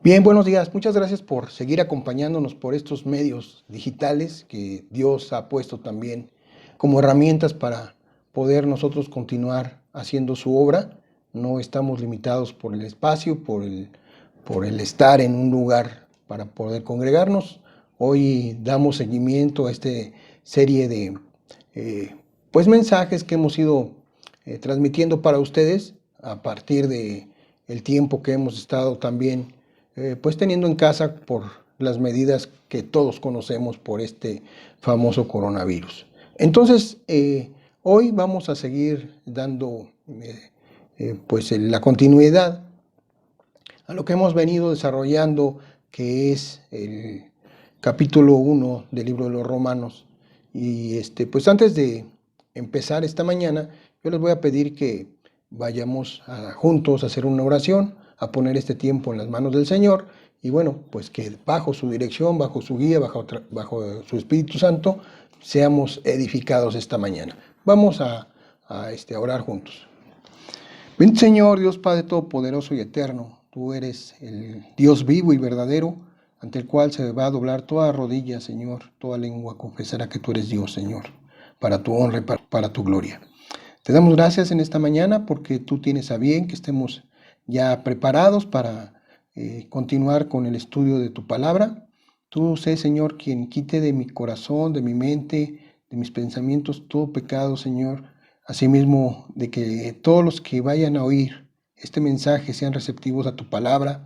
Bien, buenos días. Muchas gracias por seguir acompañándonos por estos medios digitales que Dios ha puesto también como herramientas para poder nosotros continuar haciendo su obra. No estamos limitados por el espacio, por el estar en un lugar para poder congregarnos. Hoy damos seguimiento a esta serie de mensajes que hemos ido transmitiendo para ustedes a partir de el tiempo que hemos estado también teniendo en casa por las medidas que todos conocemos por este famoso coronavirus. Entonces, hoy vamos a seguir dando la continuidad a lo que hemos venido desarrollando, que es el capítulo 1 del libro de los Romanos. Y antes de empezar esta mañana, yo les voy a pedir que vayamos juntos a hacer una oración, a poner este tiempo en las manos del Señor, y bueno, pues que bajo su dirección, bajo su guía, bajo su Espíritu Santo, seamos edificados esta mañana. Vamos a orar juntos. Bendito Señor, Dios Padre Todopoderoso y Eterno, tú eres el Dios vivo y verdadero, ante el cual se va a doblar toda rodilla, Señor, toda lengua confesará que tú eres Dios, Señor, para tu honra y para tu gloria. Te damos gracias en esta mañana porque tú tienes a bien que estemos ya preparados para continuar con el estudio de tu palabra. Tú sé, Señor, quien quite de mi corazón, de mi mente, de mis pensamientos todo pecado, Señor. Asimismo, de que todos los que vayan a oír este mensaje sean receptivos a tu palabra,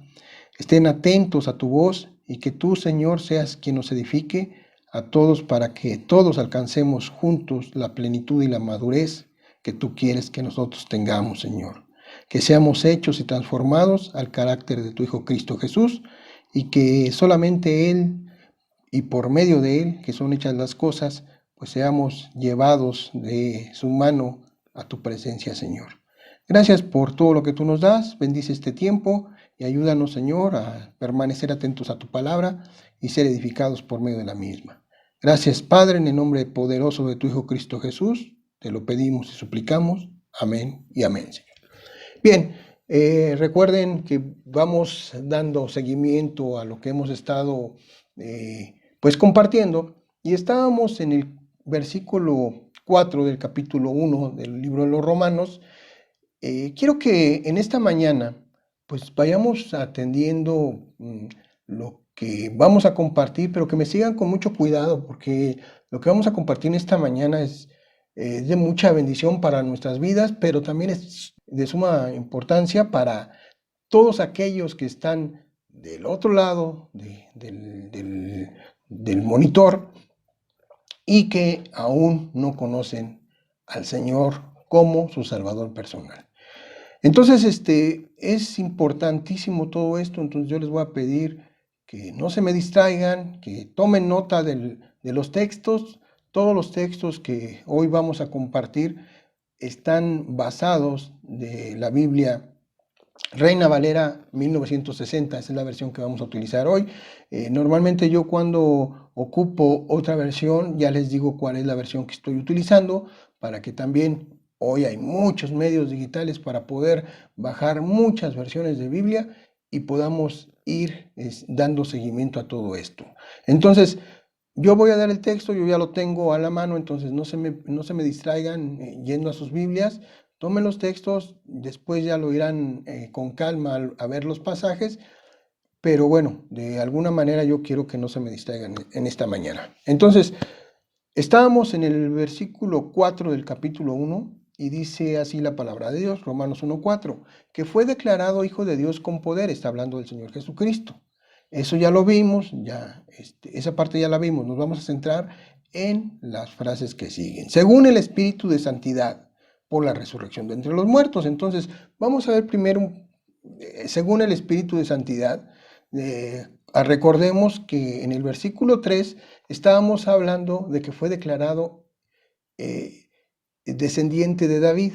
estén atentos a tu voz y que tú, Señor, seas quien nos edifique a todos para que todos alcancemos juntos la plenitud y la madurez que tú quieres que nosotros tengamos, Señor. Que seamos hechos y transformados al carácter de tu Hijo Cristo Jesús y que solamente Él y por medio de Él, que son hechas las cosas, pues seamos llevados de su mano a tu presencia, Señor. Gracias por todo lo que tú nos das, bendice este tiempo y ayúdanos, Señor, a permanecer atentos a tu palabra y ser edificados por medio de la misma. Gracias, Padre, en el nombre poderoso de tu Hijo Cristo Jesús, te lo pedimos y suplicamos. Amén y amén, Señor. Bien, recuerden que vamos dando seguimiento a lo que hemos estado compartiendo y estábamos en el versículo 4 del capítulo 1 del libro de los Romanos. Quiero que en esta mañana pues vayamos atendiendo lo que vamos a compartir, pero que me sigan con mucho cuidado porque lo que vamos a compartir en esta mañana es de mucha bendición para nuestras vidas, pero también es de suma importancia para todos aquellos que están del otro lado del monitor y que aún no conocen al Señor como su Salvador personal. Entonces, es importantísimo todo esto, entonces yo les voy a pedir que no se me distraigan, que tomen nota de los textos. Todos los textos que hoy vamos a compartir están basados de la Biblia Reina Valera 1960, esa es la versión que vamos a utilizar hoy. Normalmente yo cuando ocupo otra versión, ya les digo cuál es la versión que estoy utilizando, para que también hoy hay muchos medios digitales para poder bajar muchas versiones de Biblia y podamos ir dando seguimiento a todo esto. Entonces, yo voy a dar el texto, yo ya lo tengo a la mano, entonces no se me distraigan yendo a sus Biblias. Tomen los textos, después ya lo irán con calma a ver los pasajes, pero bueno, de alguna manera yo quiero que no se me distraigan en esta mañana. Entonces, estábamos en el versículo 4 del capítulo 1 y dice así la palabra de Dios, Romanos 1:4, que fue declarado Hijo de Dios con poder, está hablando del Señor Jesucristo. Eso ya lo vimos, esa parte ya la vimos, nos vamos a centrar en las frases que siguen. Según el Espíritu de Santidad, por la resurrección de entre los muertos. Entonces, vamos a ver primero, según el Espíritu de Santidad, recordemos que en el versículo 3 estábamos hablando de que fue declarado descendiente de David.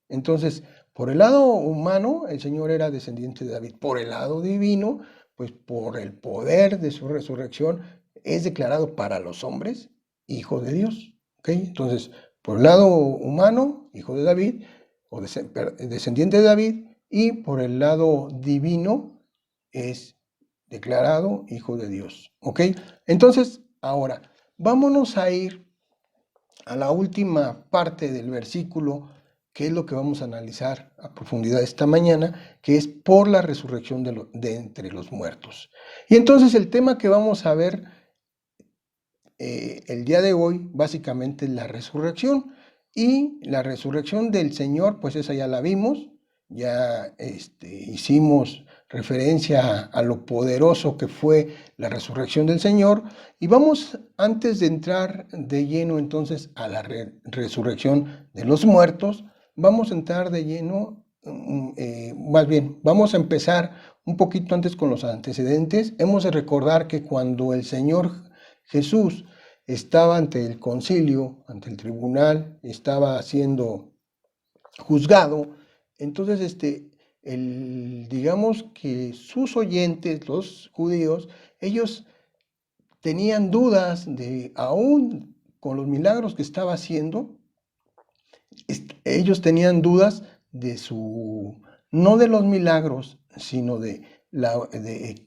Entonces, por el lado humano, el Señor era descendiente de David. Por el lado divino, pues por el poder de su resurrección, es declarado para los hombres hijo de Dios. ¿Okay? Entonces, por el lado humano, hijo de David, o descendiente de David, y por el lado divino es declarado hijo de Dios. ¿Ok? Entonces, ahora, vámonos a ir a la última parte del versículo, que es lo que vamos a analizar a profundidad esta mañana, que es por la resurrección de entre los muertos. Y entonces el tema que vamos a ver el día de hoy, básicamente es la resurrección. Y la resurrección del Señor, pues esa ya la vimos, ya hicimos referencia a lo poderoso que fue la resurrección del Señor. Y vamos, antes de entrar de lleno entonces a la resurrección de los muertos, vamos a entrar de lleno, más bien, vamos a empezar un poquito antes con los antecedentes. Hemos de recordar que cuando el Señor Jesús estaba ante el concilio, ante el tribunal, estaba siendo juzgado, entonces digamos que sus oyentes, los judíos, ellos tenían dudas de, aún con los milagros que estaba haciendo, ellos tenían dudas de no de los milagros, sino de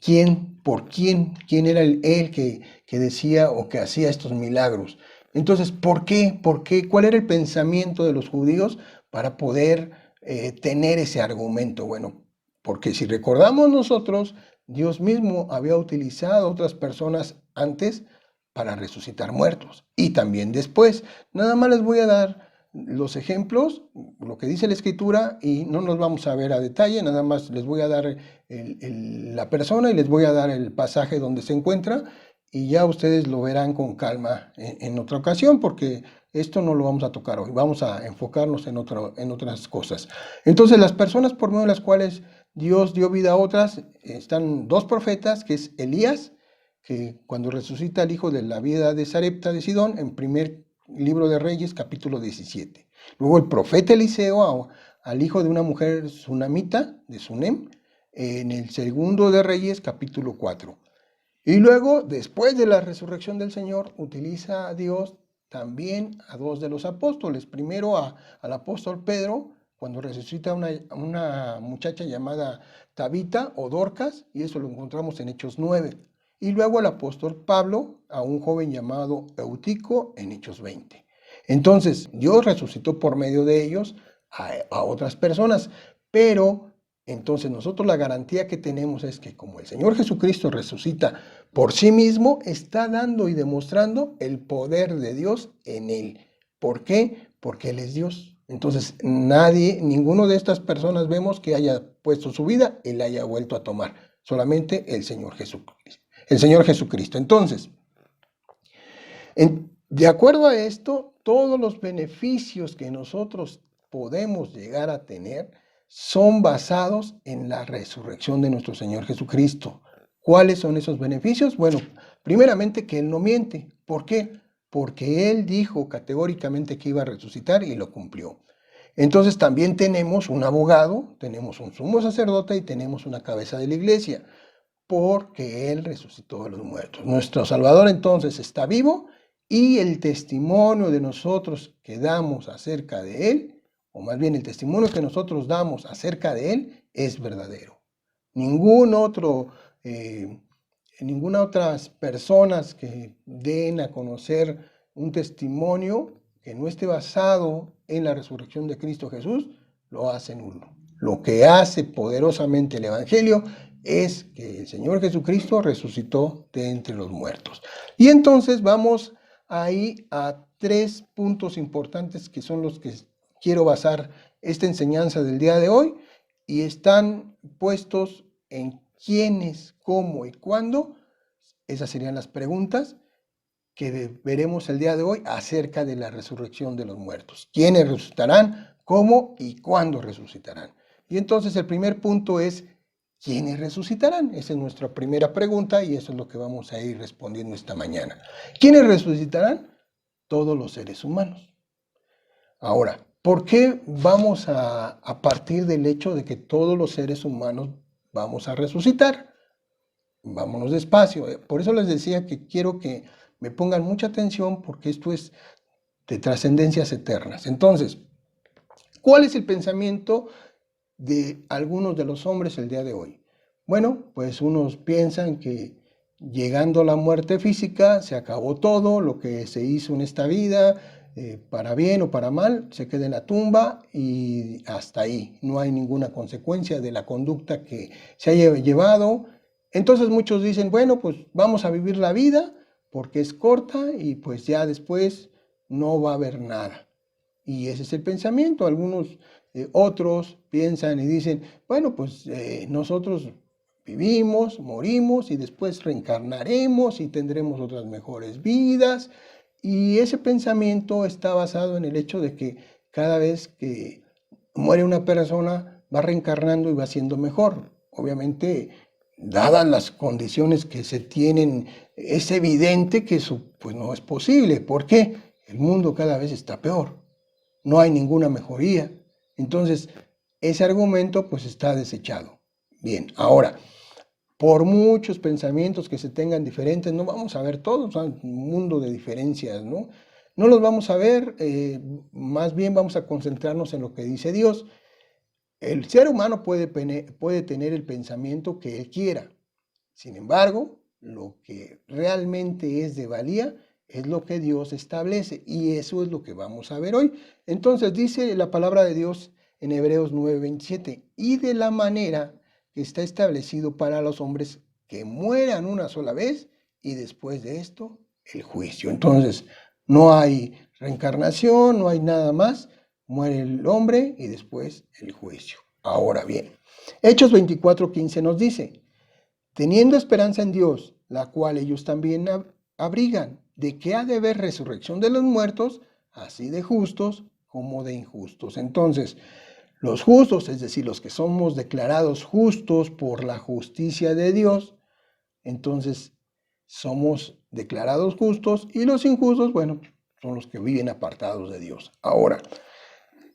quién era él que decía o que hacía estos milagros. Entonces, ¿por qué? ¿Cuál era el pensamiento de los judíos para poder tener ese argumento? Bueno, porque si recordamos nosotros, Dios mismo había utilizado a otras personas antes para resucitar muertos y también después. Nada más les voy a dar los ejemplos, lo que dice la escritura, y no nos vamos a ver a detalle, nada más les voy a dar la persona y les voy a dar el pasaje donde se encuentra, y ya ustedes lo verán con calma en otra ocasión, porque esto no lo vamos a tocar hoy, vamos a enfocarnos en otras cosas. Entonces, las personas por medio de las cuales Dios dio vida a otras, están dos profetas, que es Elías, que cuando resucita al hijo de la viuda de Sarepta de Sidón, en primer Libro de Reyes, capítulo 17. Luego el profeta Eliseo al hijo de una mujer sunamita, de Sunem, en el segundo de Reyes, capítulo 4. Y luego, después de la resurrección del Señor, utiliza a Dios también a dos de los apóstoles. Primero al apóstol Pedro, cuando resucita a una muchacha llamada Tabita o Dorcas, y eso lo encontramos en Hechos 9. Y luego al apóstol Pablo, a un joven llamado Eutico, en Hechos 20. Entonces, Dios resucitó por medio de ellos a otras personas, pero entonces nosotros la garantía que tenemos es que como el Señor Jesucristo resucita por sí mismo, está dando y demostrando el poder de Dios en él. ¿Por qué? Porque Él es Dios. Entonces, ninguno de estas personas vemos que haya puesto su vida y la haya vuelto a tomar. Solamente el Señor Jesucristo. El Señor Jesucristo. Entonces, de acuerdo a esto, todos los beneficios que nosotros podemos llegar a tener son basados en la resurrección de nuestro Señor Jesucristo. ¿Cuáles son esos beneficios? Bueno, primeramente que Él no miente. ¿Por qué? Porque Él dijo categóricamente que iba a resucitar y lo cumplió. Entonces también tenemos un abogado, tenemos un sumo sacerdote y tenemos una cabeza de la iglesia, porque Él resucitó de los muertos. Nuestro Salvador entonces está vivo y el testimonio de nosotros que damos acerca de Él, o más bien el testimonio que nosotros damos acerca de Él, es verdadero. Ninguna otras personas que den a conocer un testimonio que no esté basado en la resurrección de Cristo Jesús, lo hacen uno. Lo que hace poderosamente el Evangelio es que el Señor Jesucristo resucitó de entre los muertos. Y entonces vamos ahí a tres puntos importantes que son los que quiero basar esta enseñanza del día de hoy, y están puestos en quiénes, cómo y cuándo. Esas serían las preguntas que veremos el día de hoy acerca de la resurrección de los muertos. ¿Quiénes resucitarán? ¿Cómo y cuándo resucitarán? Y entonces el primer punto es, ¿quiénes resucitarán? Esa es nuestra primera pregunta y eso es lo que vamos a ir respondiendo esta mañana. ¿Quiénes resucitarán? Todos los seres humanos. Ahora, ¿por qué vamos a partir del hecho de que todos los seres humanos vamos a resucitar? Vámonos despacio. Por eso les decía que quiero que me pongan mucha atención porque esto es de trascendencias eternas. Entonces, ¿cuál es el pensamiento de algunos de los hombres el día de hoy? Bueno, pues unos piensan que llegando a la muerte física se acabó todo, lo que se hizo en esta vida, para bien o para mal, se queda en la tumba y hasta ahí. No hay ninguna consecuencia de la conducta que se haya llevado. Entonces muchos dicen, bueno, pues vamos a vivir la vida porque es corta y pues ya después no va a haber nada. Y ese es el pensamiento. Algunos otros piensan y dicen, bueno, pues nosotros vivimos, morimos y después reencarnaremos y tendremos otras mejores vidas. Y ese pensamiento está basado en el hecho de que cada vez que muere una persona va reencarnando y va siendo mejor. Obviamente, dadas las condiciones que se tienen, es evidente que eso pues, no es posible. ¿Por qué? El mundo cada vez está peor. No hay ninguna mejoría. Entonces, ese argumento pues está desechado. Bien, ahora, por muchos pensamientos que se tengan diferentes, no vamos a ver todos, hay un mundo de diferencias, ¿no? No los vamos a ver, más bien vamos a concentrarnos en lo que dice Dios. El ser humano puede tener el pensamiento que él quiera. Sin embargo, lo que realmente es de valía es lo que Dios establece y eso es lo que vamos a ver hoy. Entonces dice la palabra de Dios en Hebreos 9:27, y de la manera que está establecido para los hombres que mueran una sola vez y después de esto el juicio. Entonces, no hay reencarnación, no hay nada más, muere el hombre y después el juicio. Ahora bien, Hechos 24:15 nos dice, teniendo esperanza en Dios, la cual ellos también abrigan, de que ha de haber resurrección de los muertos, así de justos como de injustos. Entonces, los justos, es decir, los que somos declarados justos por la justicia de Dios, entonces somos declarados justos y los injustos, bueno, son los que viven apartados de Dios. Ahora,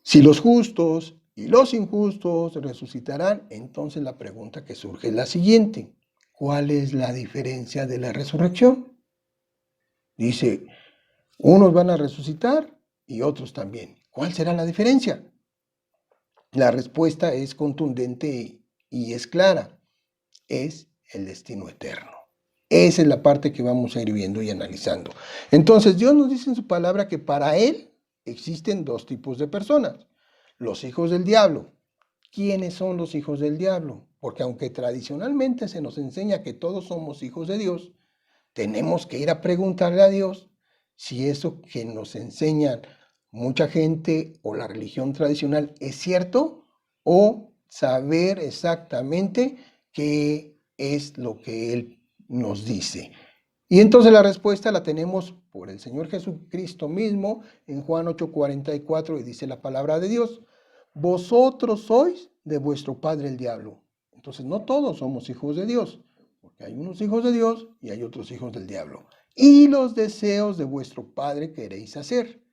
si los justos y los injustos resucitarán, entonces la pregunta que surge es la siguiente. ¿Cuál es la diferencia de la resurrección? Dice, unos van a resucitar y otros también. ¿Cuál será la diferencia? La respuesta es contundente y es clara. Es el destino eterno. Esa es la parte que vamos a ir viendo y analizando. Entonces, Dios nos dice en su palabra que para Él existen dos tipos de personas. Los hijos del diablo. ¿Quiénes son los hijos del diablo? Porque aunque tradicionalmente se nos enseña que todos somos hijos de Dios, tenemos que ir a preguntarle a Dios si eso que nos enseñan mucha gente o la religión tradicional es cierto o saber exactamente qué es lo que Él nos dice. Y entonces la respuesta la tenemos por el Señor Jesucristo mismo en Juan 8:44 y dice la palabra de Dios, vosotros sois de vuestro padre el diablo. Entonces no todos somos hijos de Dios, porque hay unos hijos de Dios y hay otros hijos del diablo. Y los deseos de vuestro padre queréis hacer.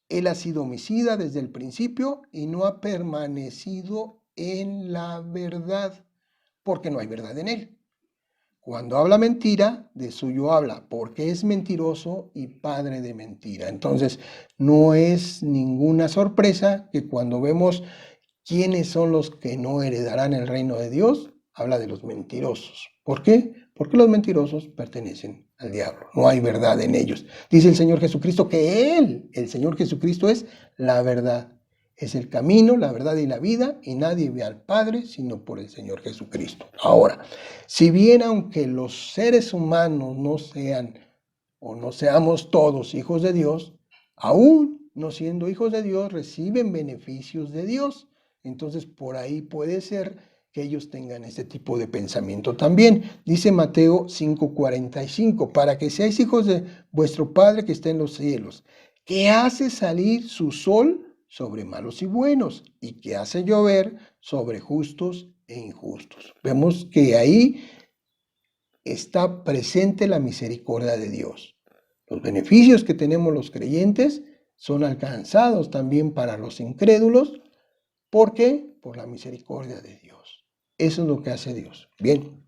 Él ha sido homicida desde el principio y no ha permanecido en la verdad, porque no hay verdad en él. Cuando habla mentira, de suyo habla, porque es mentiroso y padre de mentira. Entonces, no es ninguna sorpresa que cuando vemos quiénes son los que no heredarán el reino de Dios, habla de los mentirosos. ¿Por qué? Porque los mentirosos pertenecen al diablo. No hay verdad en ellos. Dice el Señor Jesucristo que Él, el Señor Jesucristo, es la verdad. Es el camino, la verdad y la vida, y nadie ve al Padre sino por el Señor Jesucristo. Ahora, si bien aunque los seres humanos no sean o no seamos todos hijos de Dios, aún no siendo hijos de Dios, reciben beneficios de Dios. Entonces, por ahí puede ser que ellos tengan ese tipo de pensamiento también. Dice Mateo 5:45, para que seáis hijos de vuestro Padre que está en los cielos, que hace salir su sol sobre malos y buenos, y que hace llover sobre justos e injustos. Vemos que ahí está presente la misericordia de Dios. Los beneficios que tenemos los creyentes son alcanzados también para los incrédulos. ¿Por qué? Por la misericordia de Dios. Eso es lo que hace Dios. Bien.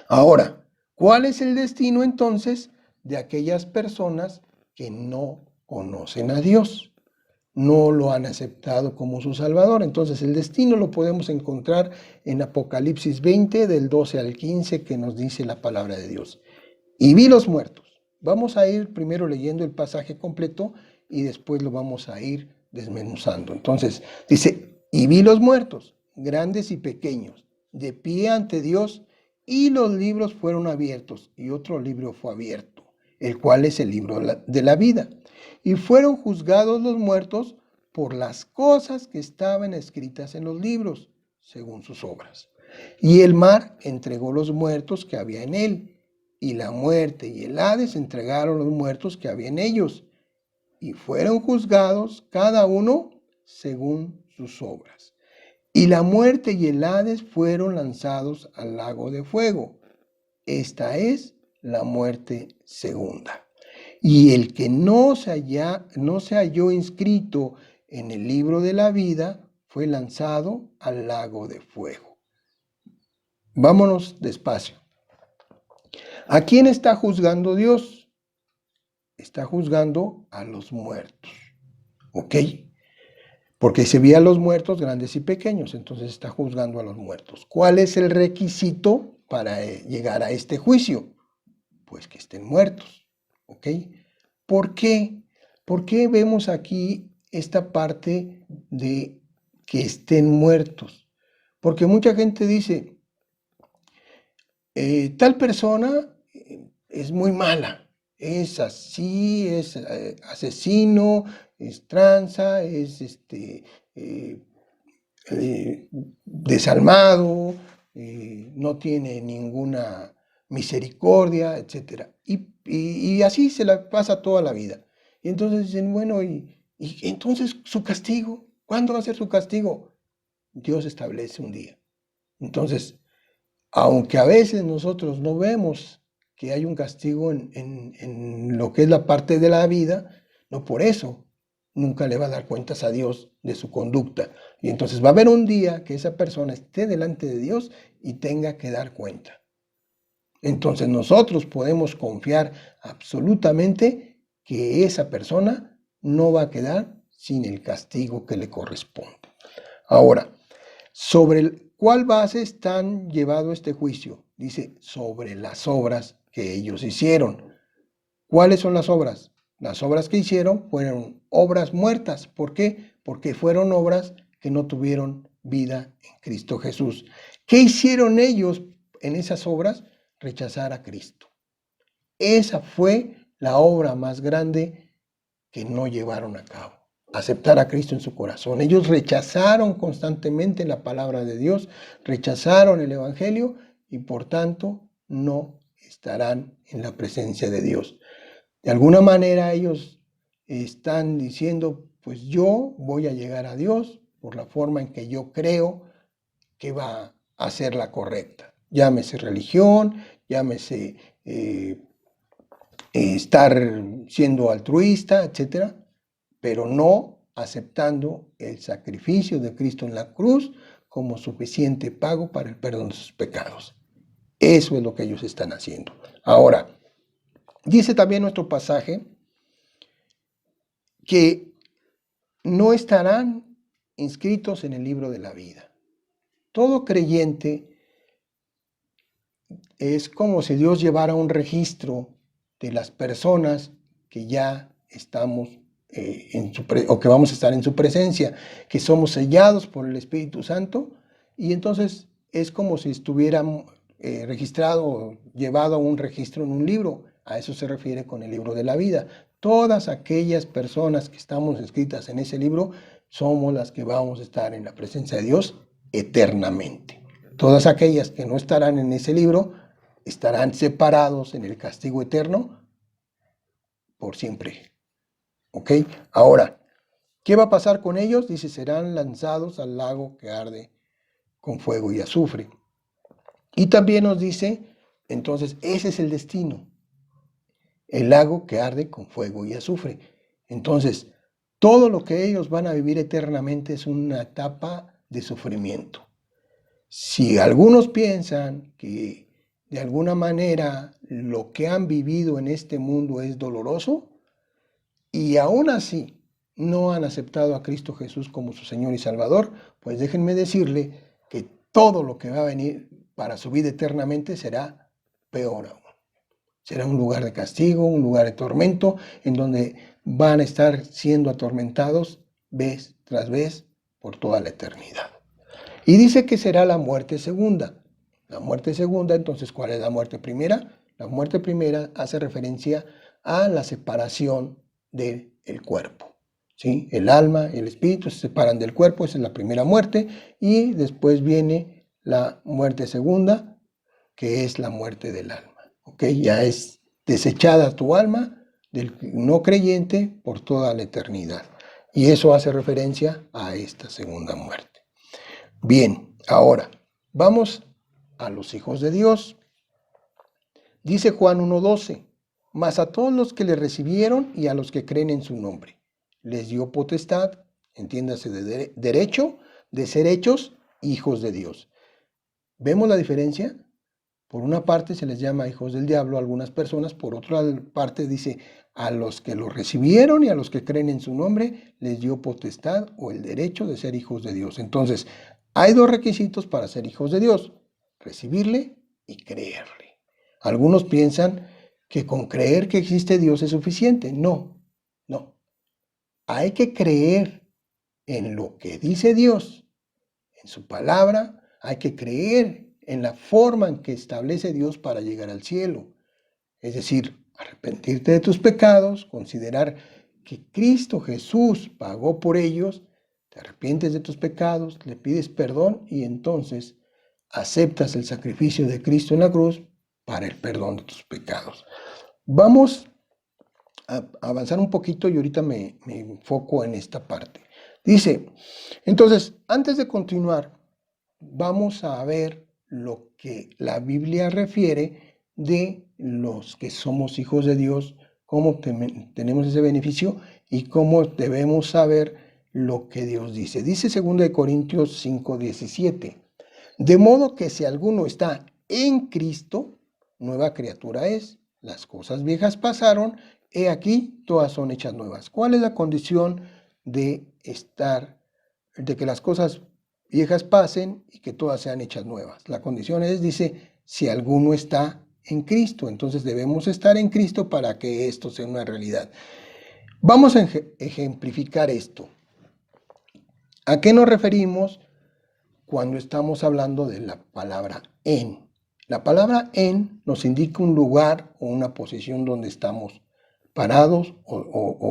Ahora, ¿cuál es el destino entonces de aquellas personas que no conocen a Dios? no lo han aceptado como su Salvador. Entonces el destino lo podemos encontrar en Apocalipsis 20, del 12 al 15, que nos dice la palabra de Dios. Y vi los muertos. Vamos a ir primero leyendo el pasaje completo y después lo vamos a ir desmenuzando. Entonces dice, y vi los muertos, grandes y pequeños, de pie ante Dios, y los libros fueron abiertos, y otro libro fue abierto, el cual es el libro de la vida. Y fueron juzgados los muertos por las cosas que estaban escritas en los libros, según sus obras. Y el mar entregó los muertos que había en él, y la muerte y el Hades entregaron los muertos que había en ellos, y fueron juzgados cada uno según sus obras. Y la muerte y el Hades fueron lanzados al lago de fuego. Esta es la muerte segunda. Y el que no se halló inscrito en el libro de la vida fue lanzado al lago de fuego. Vámonos despacio. ¿A quién está juzgando Dios? Está juzgando a los muertos. ¿Ok? Porque se ve a los muertos grandes y pequeños, entonces está juzgando a los muertos. ¿Cuál es el requisito para llegar a este juicio? Pues que estén muertos. ¿Ok? ¿Por qué? ¿Por qué vemos aquí esta parte de que estén muertos? Porque mucha gente dice, tal persona es muy mala, es así, es asesino, es tranza, es desalmado, no tiene ninguna misericordia, etc. Y así se la pasa toda la vida. Y entonces dicen, bueno, y entonces su castigo, ¿cuándo va a ser su castigo? Dios establece un día. Entonces, aunque a veces nosotros no vemos que hay un castigo en lo que es la parte de la vida, no por eso nunca le va a dar cuentas a Dios de su conducta. Y entonces va a haber un día que esa persona esté delante de Dios y tenga que dar cuenta. Entonces nosotros podemos confiar absolutamente que esa persona no va a quedar sin el castigo que le corresponde. Ahora, ¿sobre cuál base están llevado este juicio? Dice, sobre las obras que ellos hicieron. ¿Cuáles son las obras? Las obras que hicieron fueron obras muertas. ¿Por qué? Porque fueron obras que no tuvieron vida en Cristo Jesús. ¿Qué hicieron ellos en esas obras? Rechazar a Cristo. Esa fue la obra más grande que no llevaron a cabo. Aceptar a Cristo en su corazón. Ellos rechazaron constantemente la palabra de Dios, rechazaron el Evangelio y por tanto no estarán en la presencia de Dios. De alguna manera ellos están diciendo, pues yo voy a llegar a Dios por la forma en que yo creo que va a ser la correcta. Llámese religión, llámese estar siendo altruista, etcétera, pero no aceptando el sacrificio de Cristo en la cruz como suficiente pago para el perdón de sus pecados. Eso es lo que ellos están haciendo. Ahora, dice también nuestro pasaje que no estarán inscritos en el libro de la vida. Todo creyente es como si Dios llevara un registro de las personas que ya estamos o que vamos a estar en su presencia, que somos sellados por el Espíritu Santo, y entonces es como si estuvieran registrado, llevado a un registro en un libro. A eso se refiere con el libro de la vida. Todas aquellas personas que estamos escritas en ese libro somos las que vamos a estar en la presencia de Dios eternamente. Todas aquellas que no estarán en ese libro estarán separados en el castigo eterno por siempre. ¿Ok? Ahora, ¿qué va a pasar con ellos? Dice, serán lanzados al lago que arde con fuego y azufre. Y también nos dice, entonces, ese es el destino. El lago que arde con fuego y azufre. Entonces, todo lo que ellos van a vivir eternamente es una etapa de sufrimiento. Si algunos piensan que de alguna manera lo que han vivido en este mundo es doloroso, y aún así no han aceptado a Cristo Jesús como su Señor y Salvador, pues déjenme decirle que todo lo que va a venir para su vida eternamente será peor aún. Será un lugar de castigo, un lugar de tormento, en donde van a estar siendo atormentados vez tras vez por toda la eternidad. Y dice que será la muerte segunda. La muerte segunda, entonces, ¿cuál es la muerte primera? La muerte primera hace referencia a la separación del cuerpo. ¿Sí? El alma y el espíritu se separan del cuerpo, esa es la primera muerte, y después viene la muerte segunda, que es la muerte del alma. ¿Ok? Ya es desechada tu alma del no creyente por toda la eternidad. Y eso hace referencia a esta segunda muerte. Bien, ahora vamos a los hijos de Dios. Dice Juan 1:12, mas a todos los que le recibieron y a los que creen en su nombre, les dio potestad, entiéndase de derecho, de ser hechos hijos de Dios. ¿Vemos la diferencia? Por una parte se les llama hijos del diablo a algunas personas, por otra parte dice a los que lo recibieron y a los que creen en su nombre, les dio potestad o el derecho de ser hijos de Dios. Entonces, hay dos requisitos para ser hijos de Dios, recibirle y creerle. Algunos piensan que con creer que existe Dios es suficiente. No, no. Hay que creer en lo que dice Dios, en su palabra, hay que creer en la forma en que establece Dios para llegar al cielo. Es decir, arrepentirte de tus pecados, considerar que Cristo Jesús pagó por ellos, te arrepientes de tus pecados, le pides perdón y entonces aceptas el sacrificio de Cristo en la cruz para el perdón de tus pecados. Vamos a avanzar un poquito y ahorita me enfoco en esta parte. Dice, entonces, antes de continuar, vamos a ver lo que la Biblia refiere de los que somos hijos de Dios, cómo tenemos ese beneficio y cómo debemos saber lo que Dios dice. Dice 2 Corintios 5:17, de modo que si alguno está en Cristo, nueva criatura es. Las cosas viejas pasaron, he aquí, todas son hechas nuevas. ¿Cuál es la condición de que las cosas viejas pasen y que todas sean hechas nuevas? La condición es, dice, si alguno está en Cristo. Entonces debemos estar en Cristo para que esto sea una realidad. Vamos a ejemplificar esto. ¿A qué nos referimos cuando estamos hablando de la palabra en? La palabra en nos indica un lugar o una posición donde estamos parados o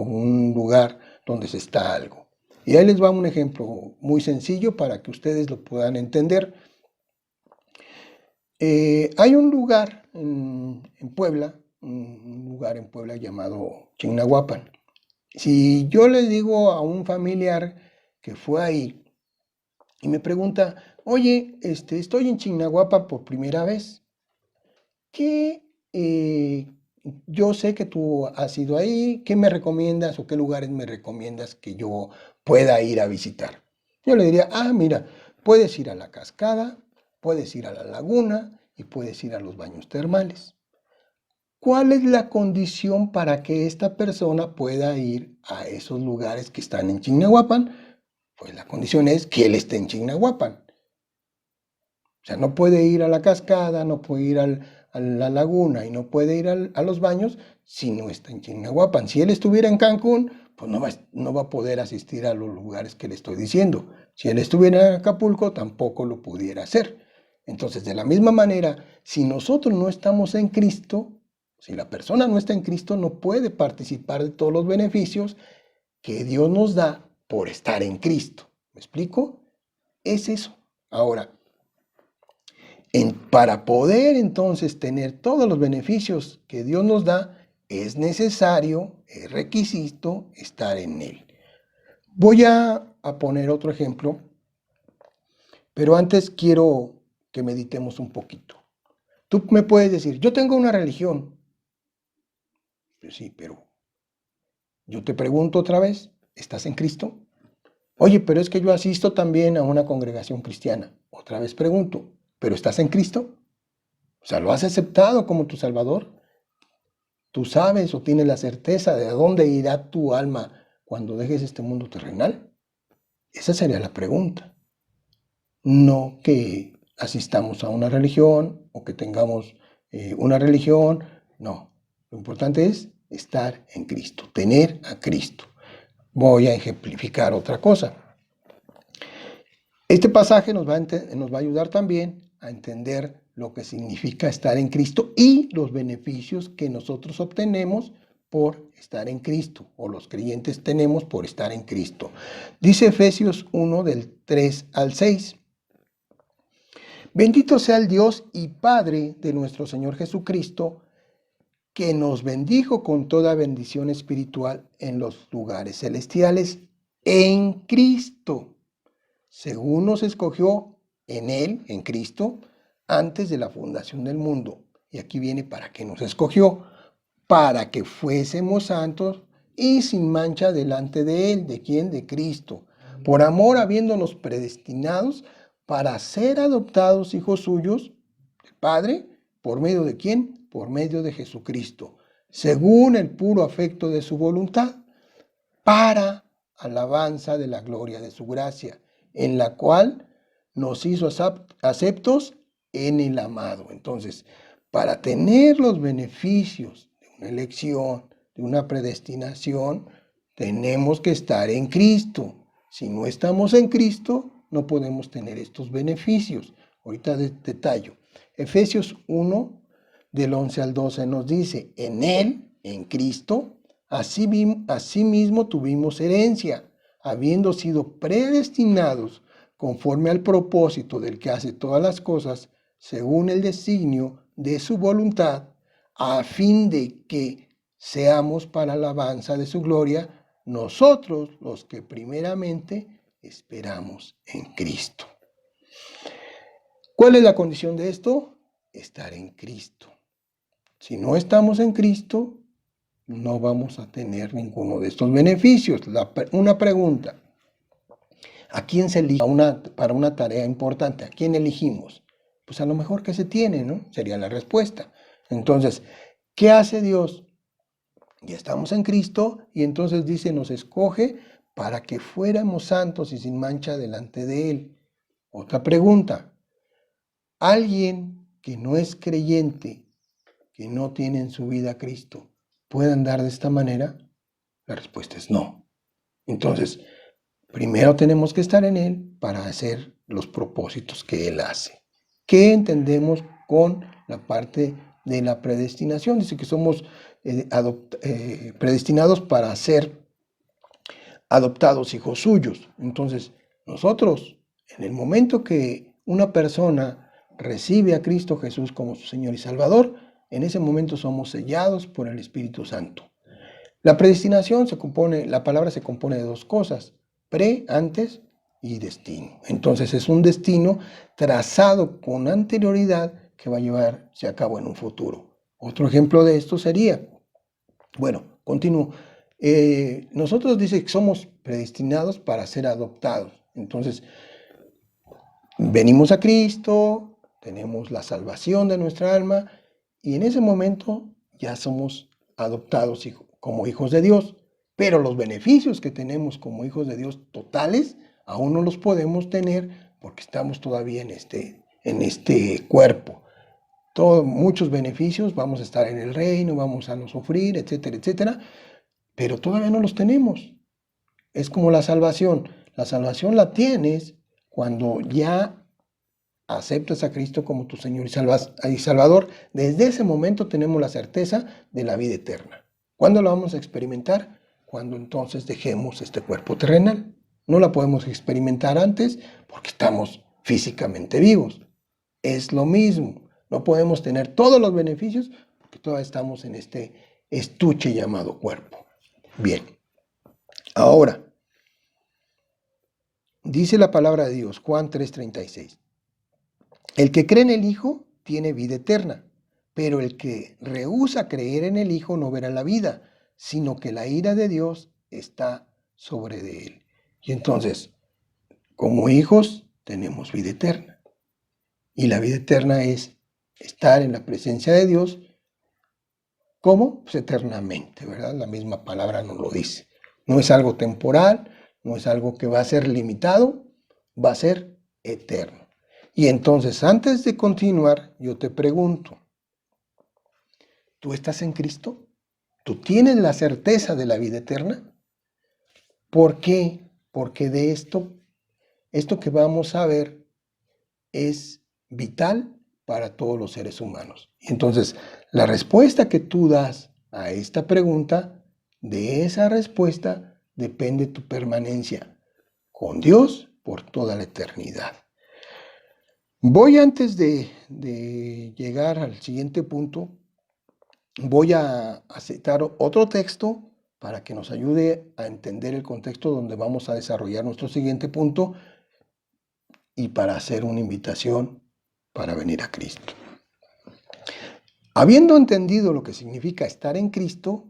un lugar donde se está algo. Y ahí les va un ejemplo muy sencillo para que ustedes lo puedan entender. Hay un lugar en Puebla, llamado Chignahuapan. Si yo le digo a un familiar que fue ahí y me pregunta, oye, estoy en Chignahuapan por primera vez, ¿qué yo sé que tú has ido ahí, ¿qué me recomiendas o qué lugares me recomiendas que yo pueda ir a visitar? Yo le diría, mira, puedes ir a la cascada, puedes ir a la laguna y puedes ir a los baños termales. ¿Cuál es la condición para que esta persona pueda ir a esos lugares que están en Chignahuapan? Pues la condición es que él esté en Chignahuapan. O sea, no puede ir a la cascada, no puede ir a la laguna y no puede ir a los baños si no está en Chignahuapan. Si él estuviera en Cancún, pues no va a poder asistir a los lugares que le estoy diciendo. Si él estuviera en Acapulco, tampoco lo pudiera hacer. Entonces, de la misma manera, si nosotros no estamos en Cristo, si la persona no está en Cristo, no puede participar de todos los beneficios que Dios nos da por estar en Cristo. ¿Me explico? Es eso. Ahora, para poder entonces tener todos los beneficios que Dios nos da, es necesario, es requisito estar en Él. Voy a poner otro ejemplo, pero antes quiero que meditemos un poquito. Tú me puedes decir, yo tengo una religión. Pues sí, pero yo te pregunto otra vez, ¿estás en Cristo? Oye, pero es que yo asisto también a una congregación cristiana. Otra vez pregunto, ¿pero estás en Cristo? O sea, ¿lo has aceptado como tu Salvador? ¿Tú sabes o tienes la certeza de a dónde irá tu alma cuando dejes este mundo terrenal? Esa sería la pregunta. No que asistamos a una religión o que tengamos una religión. No, lo importante es estar en Cristo, tener a Cristo. Voy a ejemplificar otra cosa. Este pasaje nos va a ayudar también a entender lo que significa estar en Cristo y los beneficios que nosotros obtenemos por estar en Cristo, o los creyentes tenemos por estar en Cristo. Dice Efesios 1 del 3 al 6. Bendito sea el Dios y Padre de nuestro Señor Jesucristo, que nos bendijo con toda bendición espiritual en los lugares celestiales en Cristo, según nos escogió en Él, en Cristo, antes de la fundación del mundo. Y aquí viene para qué nos escogió, para que fuésemos santos y sin mancha delante de Él. ¿De quién? De Cristo. Por amor, habiéndonos predestinados para ser adoptados hijos suyos, del Padre, ¿por medio de quién? Por medio de Jesucristo, según el puro afecto de su voluntad, para alabanza de la gloria de su gracia, en la cual nos hizo aceptos en el amado. Entonces, para tener los beneficios de una elección, de una predestinación, tenemos que estar en Cristo. Si no estamos en Cristo, no podemos tener estos beneficios. Ahorita detallo. Efesios 1, del 11 al 12 nos dice, en Él, en Cristo, asimismo tuvimos herencia, habiendo sido predestinados conforme al propósito del que hace todas las cosas, según el designio de su voluntad, a fin de que seamos para alabanza de su gloria, nosotros los que primeramente esperamos en Cristo. ¿Cuál es la condición de esto? Estar en Cristo. Si no estamos en Cristo, no vamos a tener ninguno de estos beneficios. Una pregunta. ¿A quién se elige para una tarea importante? ¿A quién elegimos? Pues a lo mejor que se tiene, ¿no? Sería la respuesta. Entonces, ¿qué hace Dios? Ya estamos en Cristo y entonces dice, nos escoge para que fuéramos santos y sin mancha delante de Él. Otra pregunta. ¿Alguien que no es creyente, que no tiene en su vida a Cristo, puede andar de esta manera? La respuesta es no. Entonces, primero tenemos que estar en Él para hacer los propósitos que Él hace. ¿Qué entendemos con la parte de la predestinación? Dice que somos predestinados para ser adoptados hijos suyos. Entonces, nosotros, en el momento que una persona recibe a Cristo Jesús como su Señor y Salvador, en ese momento somos sellados por el Espíritu Santo. La predestinación la palabra se compone de dos cosas, antes y destino. Entonces es un destino trazado con anterioridad que va a llevarse a cabo en un futuro. Otro ejemplo de esto sería, bueno, continúo. Nosotros dice que somos predestinados para ser adoptados. Entonces, venimos a Cristo, tenemos la salvación de nuestra alma y en ese momento ya somos adoptados como hijos de Dios. Pero los beneficios que tenemos como hijos de Dios totales, aún no los podemos tener porque estamos todavía en este cuerpo. Muchos beneficios, vamos a estar en el reino, vamos a no sufrir, etcétera, etcétera, pero todavía no los tenemos. Es como la salvación. La salvación la tienes cuando ya aceptas a Cristo como tu Señor y Salvador. Desde ese momento tenemos la certeza de la vida eterna. ¿Cuándo la vamos a experimentar? Cuando entonces dejemos este cuerpo terrenal. No la podemos experimentar antes porque estamos físicamente vivos. Es lo mismo. No podemos tener todos los beneficios porque todavía estamos en este estuche llamado cuerpo. Bien. Ahora, dice la palabra de Dios, Juan 3:36. El que cree en el Hijo tiene vida eterna, pero el que rehúsa creer en el Hijo no verá la vida, sino que la ira de Dios está sobre de él. Y entonces, como hijos, tenemos vida eterna. Y la vida eterna es estar en la presencia de Dios, ¿cómo? Pues eternamente, ¿verdad? La misma palabra nos lo dice. No es algo temporal, no es algo que va a ser limitado, va a ser eterno. Y entonces, antes de continuar, yo te pregunto, ¿tú estás en Cristo? ¿Tú tienes la certeza de la vida eterna? ¿Por qué? Porque de esto que vamos a ver es vital para todos los seres humanos. Y entonces, la respuesta que tú das a esta pregunta, de esa respuesta depende tu permanencia con Dios por toda la eternidad. Voy antes de llegar al siguiente punto, voy a citar otro texto para que nos ayude a entender el contexto donde vamos a desarrollar nuestro siguiente punto y para hacer una invitación para venir a Cristo. Habiendo entendido lo que significa estar en Cristo,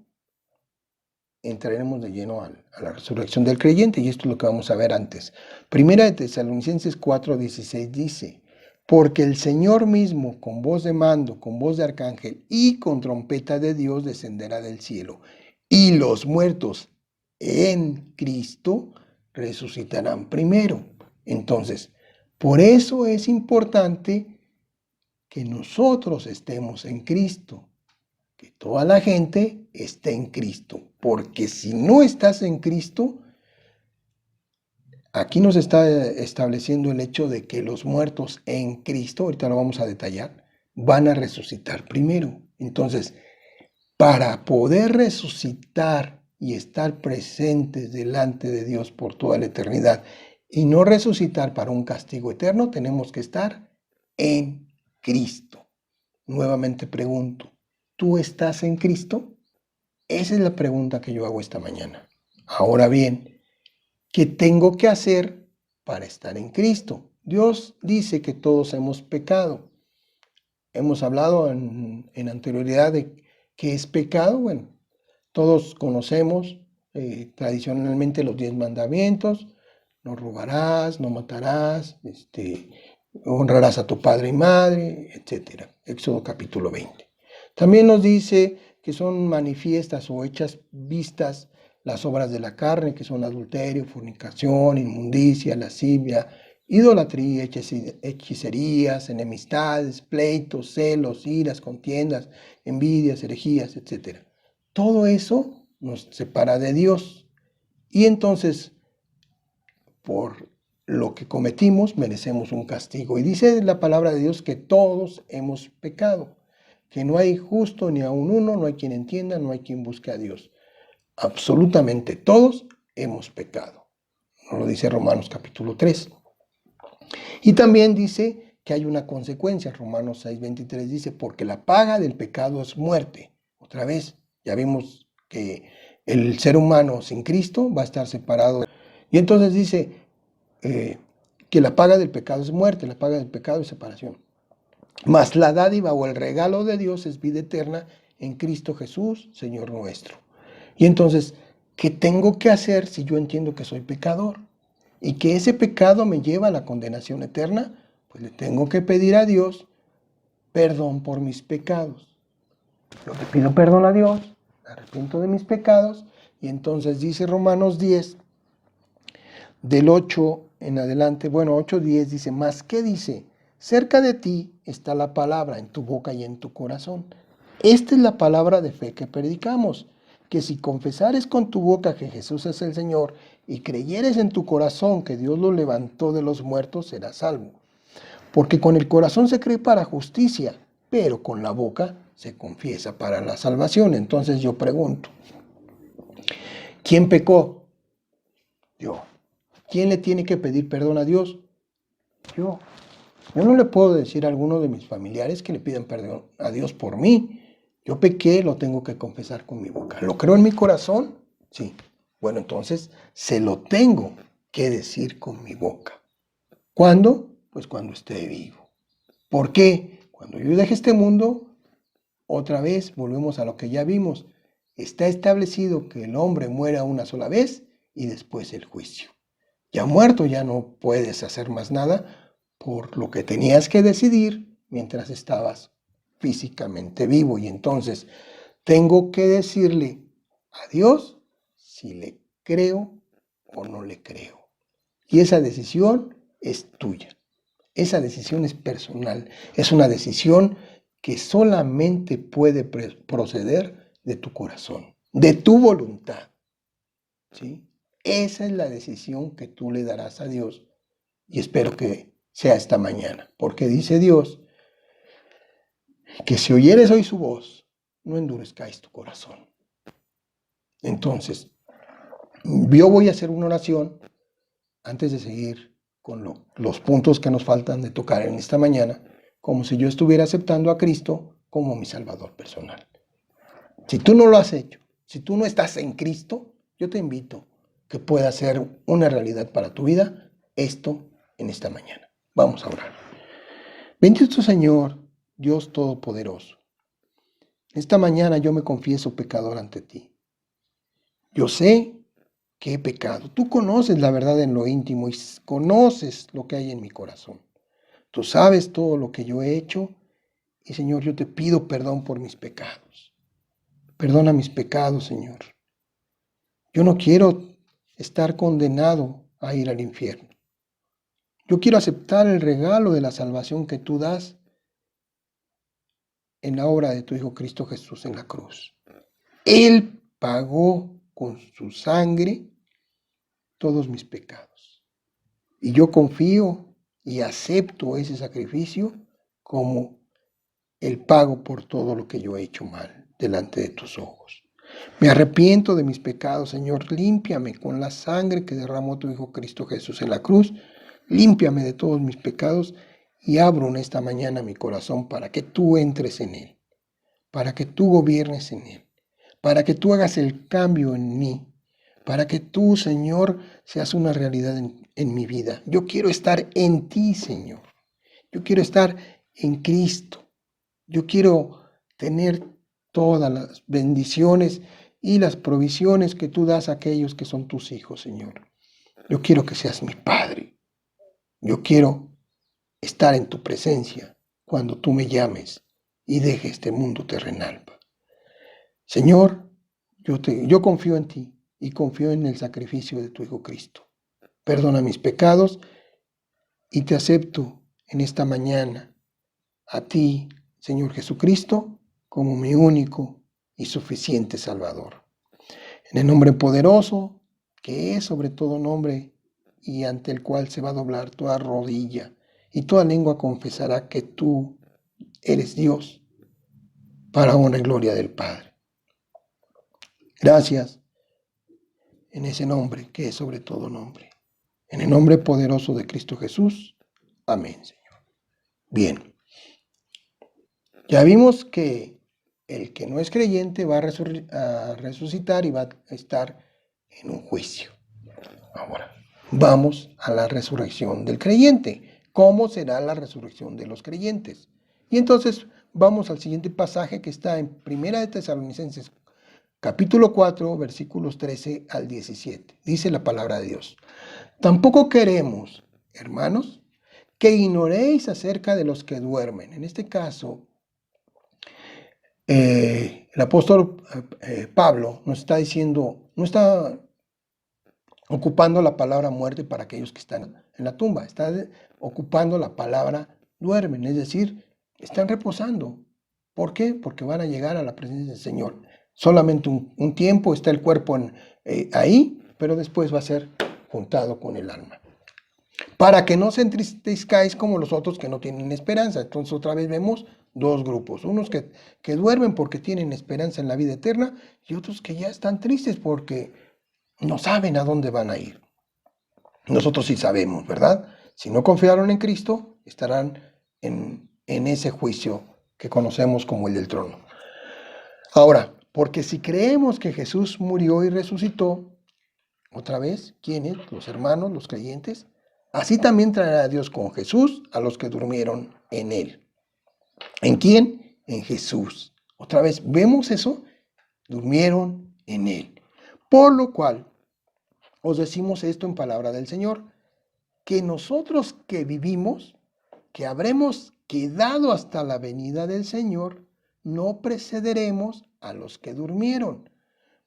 entraremos de lleno a la resurrección del creyente, y esto es lo que vamos a ver antes. Primera de Tesalonicenses 4:16 dice: porque el Señor mismo, con voz de mando, con voz de arcángel y con trompeta de Dios, descenderá del cielo, y los muertos en Cristo resucitarán primero. Entonces, por eso es importante que nosotros estemos en Cristo, que toda la gente esté en Cristo, porque si no estás en Cristo, aquí nos está estableciendo el hecho de que los muertos en Cristo, ahorita lo vamos a detallar, van a resucitar primero. Entonces, para poder resucitar y estar presentes delante de Dios por toda la eternidad y no resucitar para un castigo eterno, tenemos que estar en Cristo. Nuevamente pregunto, ¿tú estás en Cristo? Esa es la pregunta que yo hago esta mañana. Ahora bien, ¿qué tengo que hacer para estar en Cristo? Dios dice que todos hemos pecado. Hemos hablado en anterioridad de qué es pecado. Bueno, todos conocemos tradicionalmente los 10 mandamientos: no robarás, no matarás, honrarás a tu padre y madre, etc. Éxodo capítulo 20. También nos dice que son manifiestas o hechas vistas las obras de la carne, que son adulterio, fornicación, inmundicia, lascivia, idolatría, hechicerías, enemistades, pleitos, celos, iras, contiendas, envidias, herejías, etc. Todo eso nos separa de Dios. Y entonces, por lo que cometimos, merecemos un castigo. Y dice la palabra de Dios que todos hemos pecado, que no hay justo ni aun uno, no hay quien entienda, no hay quien busque a Dios. Absolutamente todos hemos pecado. Nos lo dice Romanos capítulo 3. Y también dice que hay una consecuencia. Romanos 6:23 dice: porque la paga del pecado es muerte. Otra vez, ya vimos que el ser humano sin Cristo va a estar separado. Y entonces dice que la paga del pecado es muerte, la paga del pecado es separación. Mas la dádiva o el regalo de Dios es vida eterna en Cristo Jesús, Señor nuestro. Y entonces, ¿qué tengo que hacer si yo entiendo que soy pecador y que ese pecado me lleva a la condenación eterna? Pues le tengo que pedir a Dios perdón por mis pecados. Yo le pido perdón a Dios, me arrepiento de mis pecados, y entonces dice Romanos 10, del 8 en adelante, bueno, 8:10 dice: más que dice, cerca de ti está la palabra, en tu boca y en tu corazón. Esta es la palabra de fe que predicamos, que si confesares con tu boca que Jesús es el Señor y creyeres en tu corazón que Dios lo levantó de los muertos, serás salvo. Porque con el corazón se cree para justicia, pero con la boca se confiesa para la salvación. Entonces yo pregunto, ¿quién pecó? Yo. ¿Quién le tiene que pedir perdón a Dios? Yo. Yo no le puedo decir a alguno de mis familiares que le pidan perdón a Dios por mí. Yo pequé, lo tengo que confesar con mi boca. ¿Lo creo en mi corazón? Sí. Bueno, entonces se lo tengo que decir con mi boca. ¿Cuándo? Pues cuando esté vivo. ¿Por qué? Cuando yo deje este mundo, otra vez volvemos a lo que ya vimos. Está establecido que el hombre muera una sola vez y después el juicio. Ya muerto ya no puedes hacer más nada por lo que tenías que decidir mientras estabas físicamente vivo. Y entonces tengo que decirle a Dios si le creo o no le creo. Y esa decisión es tuya. Esa decisión es personal. Es una decisión que solamente puede proceder de tu corazón, de tu voluntad. ¿Sí? Esa es la decisión que tú le darás a Dios. Y espero que sea esta mañana. Porque dice Dios que si oyeres hoy su voz, no endurezcáis tu corazón. Entonces, yo voy a hacer una oración antes de seguir con los puntos que nos faltan de tocar en esta mañana, como si yo estuviera aceptando a Cristo como mi Salvador personal. Si tú no lo has hecho, si tú no estás en Cristo, yo te invito que pueda ser una realidad para tu vida esto en esta mañana. Vamos a orar. Bendito Señor, Dios Todopoderoso. Esta mañana yo me confieso pecador ante ti. Yo sé que he pecado. Tú conoces la verdad en lo íntimo y conoces lo que hay en mi corazón. Tú sabes todo lo que yo he hecho y, Señor, yo te pido perdón por mis pecados. Perdona mis pecados, Señor. Yo no quiero estar condenado a ir al infierno. Yo quiero aceptar el regalo de la salvación que tú das en la obra de tu Hijo Cristo Jesús en la cruz. Él pagó con su sangre todos mis pecados. Y yo confío y acepto ese sacrificio como el pago por todo lo que yo he hecho mal delante de tus ojos. Me arrepiento de mis pecados, Señor. Límpiame con la sangre que derramó tu Hijo Cristo Jesús en la cruz. Límpiame de todos mis pecados y abro en esta mañana mi corazón para que tú entres en él, para que tú gobiernes en él, para que tú hagas el cambio en mí, para que tú, Señor, seas una realidad en mi vida. Yo quiero estar en ti, Señor. Yo quiero estar en Cristo. Yo quiero tener todas las bendiciones y las provisiones que tú das a aquellos que son tus hijos, Señor. Yo quiero que seas mi Padre. Yo quiero estar en tu presencia cuando tú me llames y deje este mundo terrenal. Señor, yo confío en ti y confío en el sacrificio de tu Hijo Cristo. Perdona mis pecados y te acepto en esta mañana a ti, Señor Jesucristo, como mi único y suficiente Salvador. En el nombre poderoso, que es sobre todo nombre y ante el cual se va a doblar toda rodilla y toda lengua confesará que tú eres Dios, para honra y gloria del Padre. Gracias en ese nombre que es sobre todo nombre. En el nombre poderoso de Cristo Jesús. Amén, Señor. Bien. Ya vimos que el que no es creyente va a resucitar y va a estar en un juicio. Ahora, vamos a la resurrección del creyente. ¿Cómo será la resurrección de los creyentes? Y entonces vamos al siguiente pasaje que está en Primera de Tesalonicenses, capítulo 4, versículos 13 al 17. Dice la palabra de Dios. Tampoco queremos, hermanos, que ignoréis acerca de los que duermen. En este caso, el apóstol Pablo nos está diciendo, no está ocupando la palabra muerte para aquellos que están en la tumba, está ocupando la palabra duermen, es decir, están reposando. ¿Por qué? Porque van a llegar a la presencia del Señor. Solamente un tiempo está el cuerpo ahí, pero después va a ser juntado con el alma. Para que no se entristezcáis como los otros que no tienen esperanza. Entonces otra vez vemos dos grupos. Unos que duermen porque tienen esperanza en la vida eterna y otros que ya están tristes porque no saben a dónde van a ir. Nosotros sí sabemos, ¿verdad? Si no confiaron en Cristo, estarán en ese juicio que conocemos como el del trono. Ahora, porque si creemos que Jesús murió y resucitó, otra vez, ¿quiénes? Los hermanos, los creyentes. Así también traerá a Dios con Jesús a los que durmieron en él. ¿En quién? En Jesús. Otra vez, ¿vemos eso? Durmieron en él. Por lo cual, os decimos esto en palabra del Señor, que nosotros que vivimos, que habremos quedado hasta la venida del Señor, no precederemos a los que durmieron.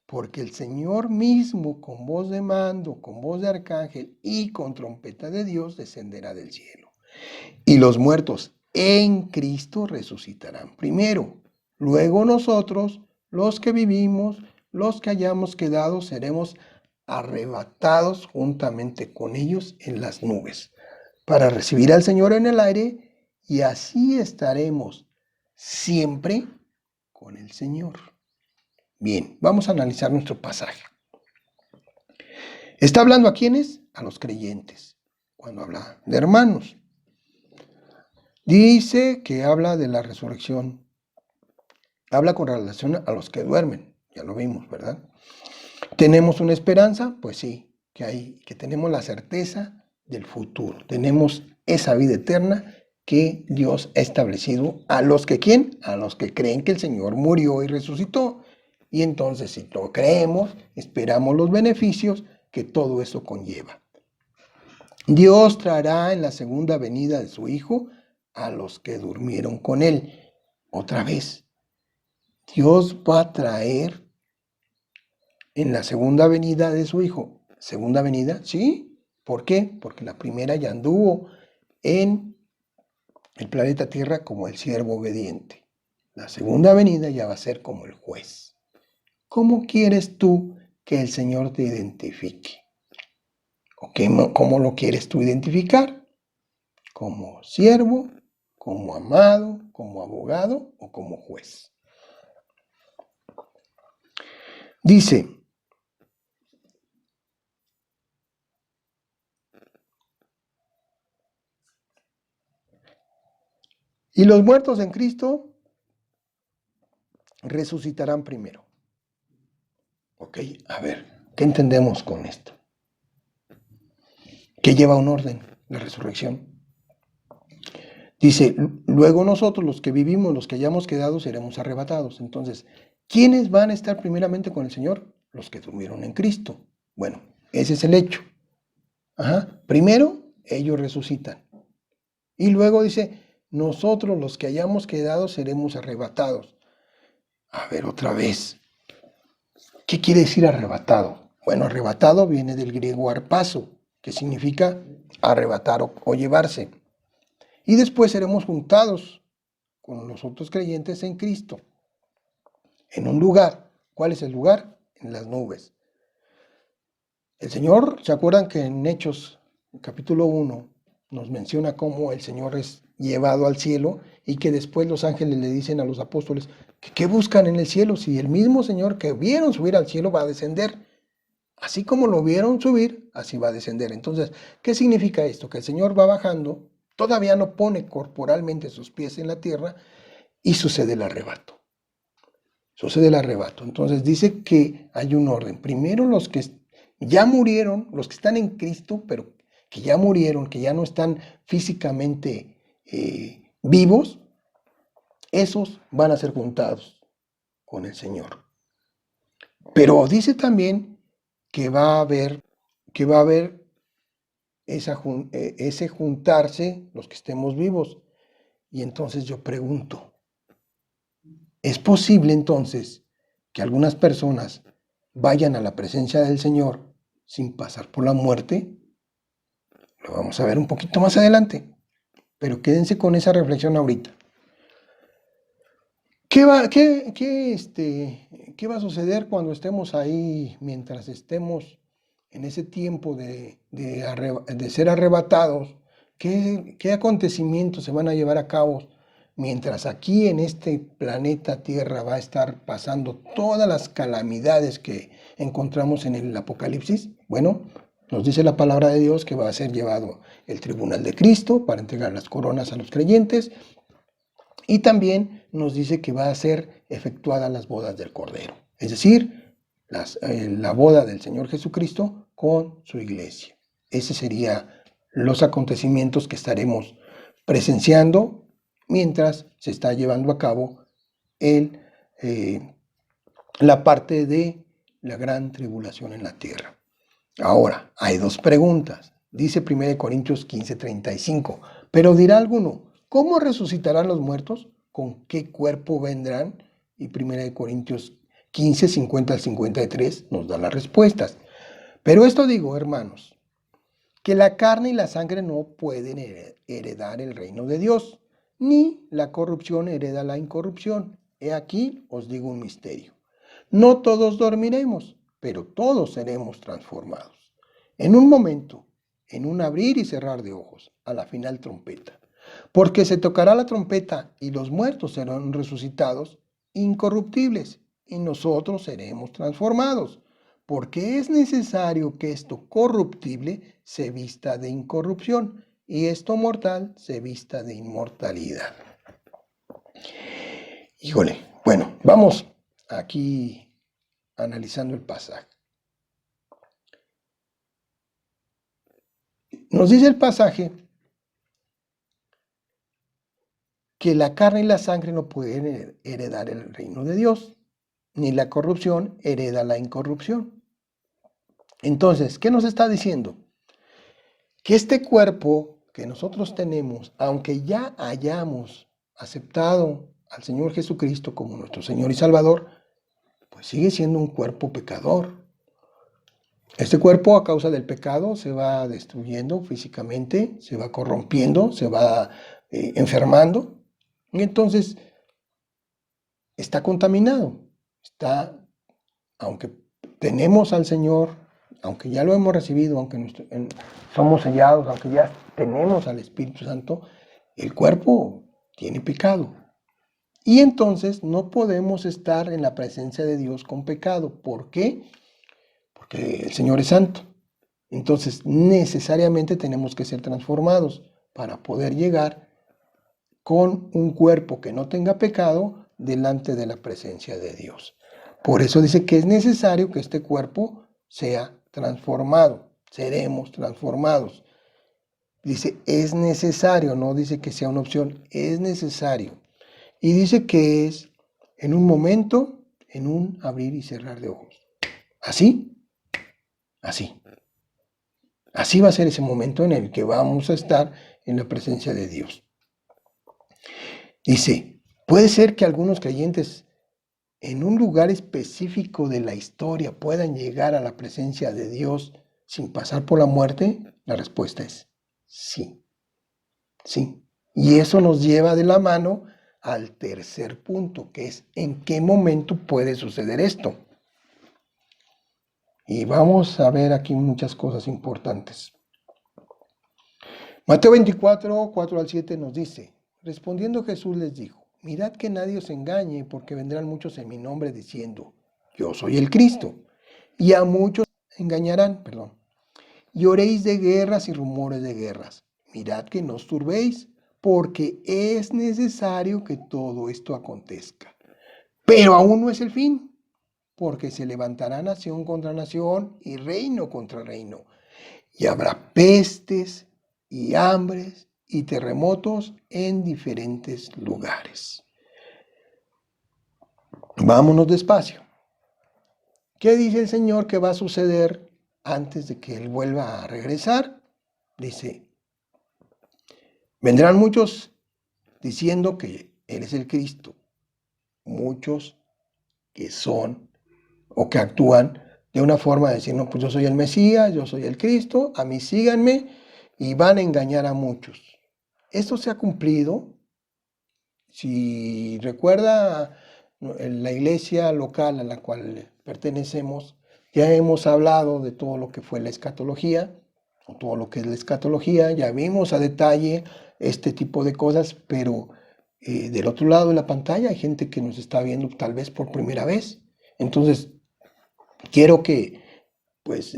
porque el Señor mismo, con voz de mando, con voz de arcángel y con trompeta de Dios, descenderá del cielo. Y los muertos en Cristo resucitarán primero. Luego nosotros, los que vivimos, los que hayamos quedado, seremos arrebatados juntamente con ellos en las nubes, para recibir al Señor en el aire, y así estaremos siempre con el Señor. Bien, vamos a analizar nuestro pasaje. ¿Está hablando a quiénes? A los creyentes, cuando habla de hermanos. Dice que habla de la resurrección. Habla con relación a los que duermen. Ya lo vimos, ¿verdad? ¿Tenemos una esperanza? Pues sí, que tenemos la certeza del futuro. Tenemos esa vida eterna que Dios ha establecido a los que, ¿quién? A los que creen que el Señor murió y resucitó. Y entonces, si lo creemos, esperamos los beneficios que todo eso conlleva. Dios traerá en la segunda venida de su Hijo a los que durmieron con Él. Otra vez, Dios va a traer en la segunda venida de su Hijo. ¿Segunda venida? Sí. ¿Por qué? Porque la primera ya anduvo en el planeta Tierra como el siervo obediente. La segunda venida ya va a ser como el juez. ¿Cómo quieres tú que el Señor te identifique? ¿Cómo lo quieres tú identificar? ¿Como siervo, como amado, como abogado o como juez? Dice, y los muertos en Cristo resucitarán primero. Ok, a ver, ¿qué entendemos con esto? Que lleva un orden, la resurrección. Dice, luego nosotros, los que vivimos, los que hayamos quedado, seremos arrebatados. Entonces, ¿quiénes van a estar primeramente con el Señor? Los que durmieron en Cristo. Bueno, ese es el hecho. Primero, ellos resucitan. Y luego dice, nosotros, los que hayamos quedado, seremos arrebatados. A ver, otra vez. ¿Qué quiere decir arrebatado? Bueno, arrebatado viene del griego arpazo, que significa arrebatar o llevarse. Y después seremos juntados con los otros creyentes en Cristo, en un lugar. ¿Cuál es el lugar? En las nubes. El Señor, ¿se acuerdan que en Hechos, capítulo 1, nos menciona cómo el Señor es llevado al cielo y que después los ángeles le dicen a los apóstoles que qué buscan en el cielo si el mismo Señor que vieron subir al cielo va a descender? Así como lo vieron subir, así va a descender. Entonces, ¿qué significa esto? Que el Señor va bajando, todavía no pone corporalmente sus pies en la tierra y sucede el arrebato. Sucede el arrebato. Entonces dice que hay un orden. Primero los que ya murieron, los que están en Cristo, pero que ya murieron, que ya no están físicamente vivos, esos van a ser juntados con el Señor. Pero dice también que va a haber ese juntarse los que estemos vivos. Y entonces yo pregunto, ¿es posible entonces que algunas personas vayan a la presencia del Señor sin pasar por la muerte? Lo vamos a ver un poquito más adelante, pero quédense con esa reflexión ahorita. ¿Qué va a suceder cuando estemos ahí, mientras estemos en ese tiempo de ser arrebatados? ¿Qué acontecimientos se van a llevar a cabo mientras aquí en este planeta Tierra va a estar pasando todas las calamidades que encontramos en el Apocalipsis? Bueno, nos dice la palabra de Dios que va a ser llevado el tribunal de Cristo para entregar las coronas a los creyentes. Y también nos dice que va a ser efectuada las bodas del Cordero, es decir, la boda del Señor Jesucristo con su iglesia. Ese serían los acontecimientos que estaremos presenciando mientras se está llevando a cabo la parte de la gran tribulación en la tierra. Ahora, hay dos preguntas. Dice 1 Corintios 15:35, pero dirá alguno, ¿cómo resucitarán los muertos? ¿Con qué cuerpo vendrán? Y 1 Corintios 15, 50 al 53 nos da las respuestas. Pero esto digo, hermanos, que la carne y la sangre no pueden heredar el reino de Dios, ni la corrupción hereda la incorrupción. He aquí os digo un misterio. No todos dormiremos, pero todos seremos transformados. En un momento, en un abrir y cerrar de ojos, a la final trompeta. Porque se tocará la trompeta y los muertos serán resucitados incorruptibles y nosotros seremos transformados. Porque es necesario que esto corruptible se vista de incorrupción y esto mortal se vista de inmortalidad. Híjole, bueno, vamos aquí analizando el pasaje. Nos dice el pasaje que la carne y la sangre no pueden heredar el reino de Dios, ni la corrupción hereda la incorrupción. Entonces, ¿qué nos está diciendo? Que este cuerpo que nosotros tenemos, aunque ya hayamos aceptado al Señor Jesucristo como nuestro Señor y Salvador, pues sigue siendo un cuerpo pecador. Este cuerpo, a causa del pecado, se va destruyendo físicamente, se va corrompiendo, se va enfermando. Y entonces está contaminado. Aunque tenemos al Señor, aunque ya lo hemos recibido, aunque somos sellados, aunque ya tenemos al Espíritu Santo, el cuerpo tiene pecado. Y entonces no podemos estar en la presencia de Dios con pecado. ¿Por qué? Porque el Señor es santo. Entonces necesariamente tenemos que ser transformados para poder llegar con un cuerpo que no tenga pecado delante de la presencia de Dios. Por eso dice que es necesario que este cuerpo sea transformado. Seremos transformados. Dice, es necesario, no dice que sea una opción, es necesario. Y dice que es en un momento, en un abrir y cerrar de ojos. ¿Así? Así. Así va a ser ese momento en el que vamos a estar en la presencia de Dios. Dice, puede ser que algunos creyentes en un lugar específico de la historia puedan llegar a la presencia de Dios sin pasar por la muerte. La respuesta es sí. Sí. Y eso nos lleva de la mano al tercer punto, que es en qué momento puede suceder esto. Y vamos a ver aquí muchas cosas importantes. Mateo 24, 4 al 7 nos dice, respondiendo Jesús les dijo, mirad que nadie os engañe, porque vendrán muchos en mi nombre diciendo, yo soy el Cristo, y a muchos engañarán, y oréis de guerras y rumores de guerras. Mirad que no os turbéis, porque es necesario que todo esto acontezca. Pero aún no es el fin, porque se levantará nación contra nación y reino contra reino, y habrá pestes y hambres y terremotos en diferentes lugares. Vámonos despacio. ¿Qué dice el Señor que va a suceder antes de que Él vuelva a regresar? Dice, vendrán muchos diciendo que Él es el Cristo, muchos que son o que actúan de una forma de decir, no, pues yo soy el Mesías, yo soy el Cristo, a mí síganme, y van a engañar a muchos. Esto se ha cumplido. Si recuerda la iglesia local a la cual pertenecemos, ya hemos hablado de todo lo que fue la escatología, o todo lo que es la escatología, ya vimos a detalle este tipo de cosas, pero del otro lado de la pantalla hay gente que nos está viendo tal vez por primera vez. Entonces, quiero que pues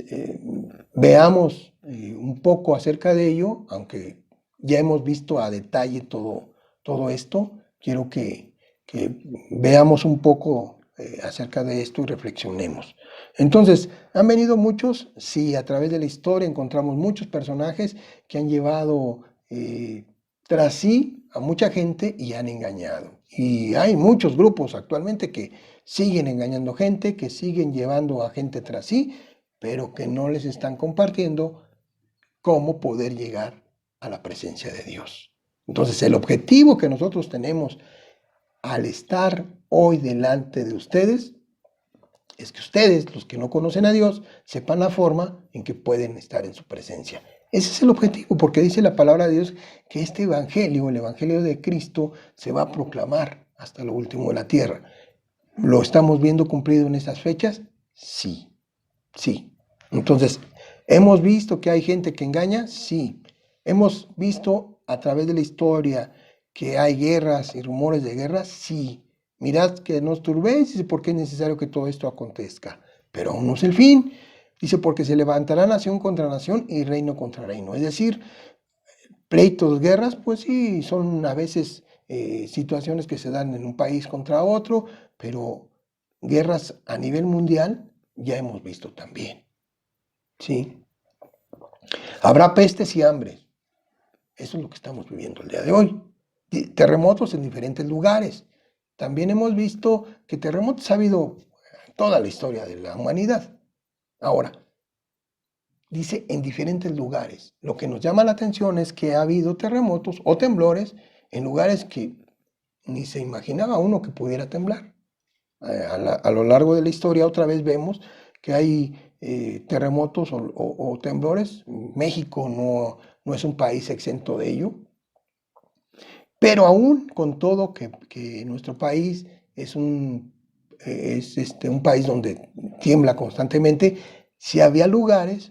veamos un poco acerca de ello, aunque ya hemos visto a detalle todo esto. Quiero que veamos un poco acerca de esto y reflexionemos. Entonces, ¿han venido muchos? Sí, a través de la historia encontramos muchos personajes que han llevado tras sí a mucha gente y han engañado. Y hay muchos grupos actualmente que siguen engañando gente, que siguen llevando a gente tras sí, pero que no les están compartiendo cómo poder llegar a la presencia de Dios. Entonces, el objetivo que nosotros tenemos al estar hoy delante de ustedes es que ustedes, los que no conocen a Dios, sepan la forma en que pueden estar en su presencia. Ese es el objetivo, porque dice la palabra de Dios que este evangelio, el evangelio de Cristo, se va a proclamar hasta lo último de la tierra. ¿Lo estamos viendo cumplido en estas fechas? Sí, sí. Entonces, ¿hemos visto que hay gente que engaña? Sí. ¿Hemos visto a través de la historia que hay guerras y rumores de guerras? Sí. Mirad que no os turbéis, dice, porque es necesario que todo esto acontezca. Pero aún no es el fin. Dice, porque se levantará nación contra nación y reino contra reino. Es decir, pleitos, guerras, pues sí, son a veces situaciones que se dan en un país contra otro, pero guerras a nivel mundial ya hemos visto también. ¿Sí? Habrá pestes y hambres. Eso es lo que estamos viviendo el día de hoy. Terremotos en diferentes lugares. También hemos visto que terremotos ha habido toda la historia de la humanidad. Ahora, dice en diferentes lugares. Lo que nos llama la atención es que ha habido terremotos o temblores en lugares que ni se imaginaba uno que pudiera temblar. A lo largo de la historia otra vez vemos que hay terremotos o temblores. México no es un país exento de ello, pero aún con todo que nuestro país es un país donde tiembla constantemente, si había lugares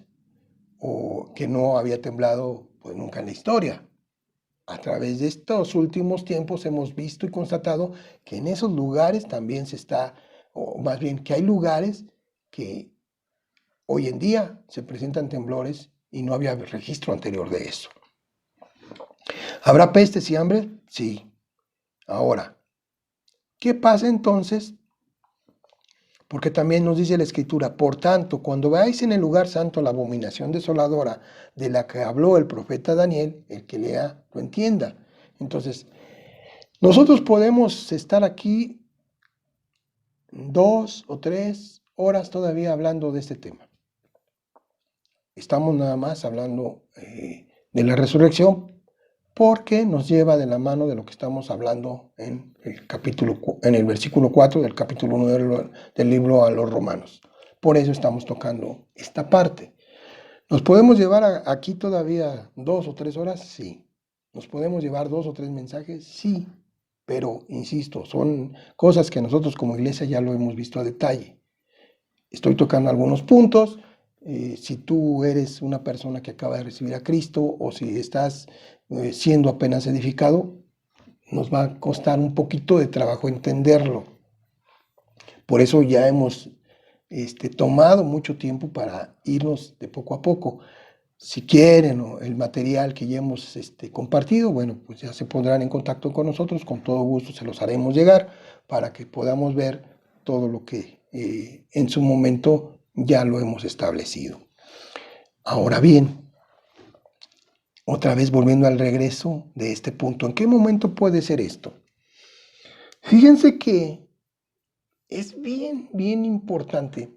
o que no había temblado pues nunca en la historia. A través de estos últimos tiempos hemos visto y constatado que en esos lugares también se está, o más bien que hay lugares que hoy en día se presentan temblores y no había registro anterior de eso. ¿Habrá pestes y hambre? Sí. Ahora, ¿qué pasa entonces? Porque también nos dice la Escritura, por tanto, cuando veáis en el lugar santo la abominación desoladora de la que habló el profeta Daniel, el que lea lo entienda. Entonces, nosotros podemos estar aquí 2 o 3 horas todavía hablando de este tema. Estamos nada más hablando de la resurrección porque nos lleva de la mano de lo que estamos hablando en el versículo 4 del capítulo 1 del libro a los Romanos. Por eso estamos tocando esta parte. ¿Nos podemos llevar aquí todavía 2 o 3 horas? Sí. ¿Nos podemos llevar 2 o 3 mensajes? Sí. Pero, insisto, son cosas que nosotros como iglesia ya lo hemos visto a detalle. Estoy tocando algunos puntos. Si tú eres una persona que acaba de recibir a Cristo o si estás siendo apenas edificado, nos va a costar un poquito de trabajo entenderlo. Por eso ya hemos tomado mucho tiempo para irnos de poco a poco. Si quieren el material que ya hemos compartido, bueno, pues ya se pondrán en contacto con nosotros, con todo gusto se los haremos llegar para que podamos ver todo lo que en su momento ya lo hemos establecido. Ahora bien, otra vez volviendo al regreso de este punto, ¿en qué momento puede ser esto? Fíjense que es bien importante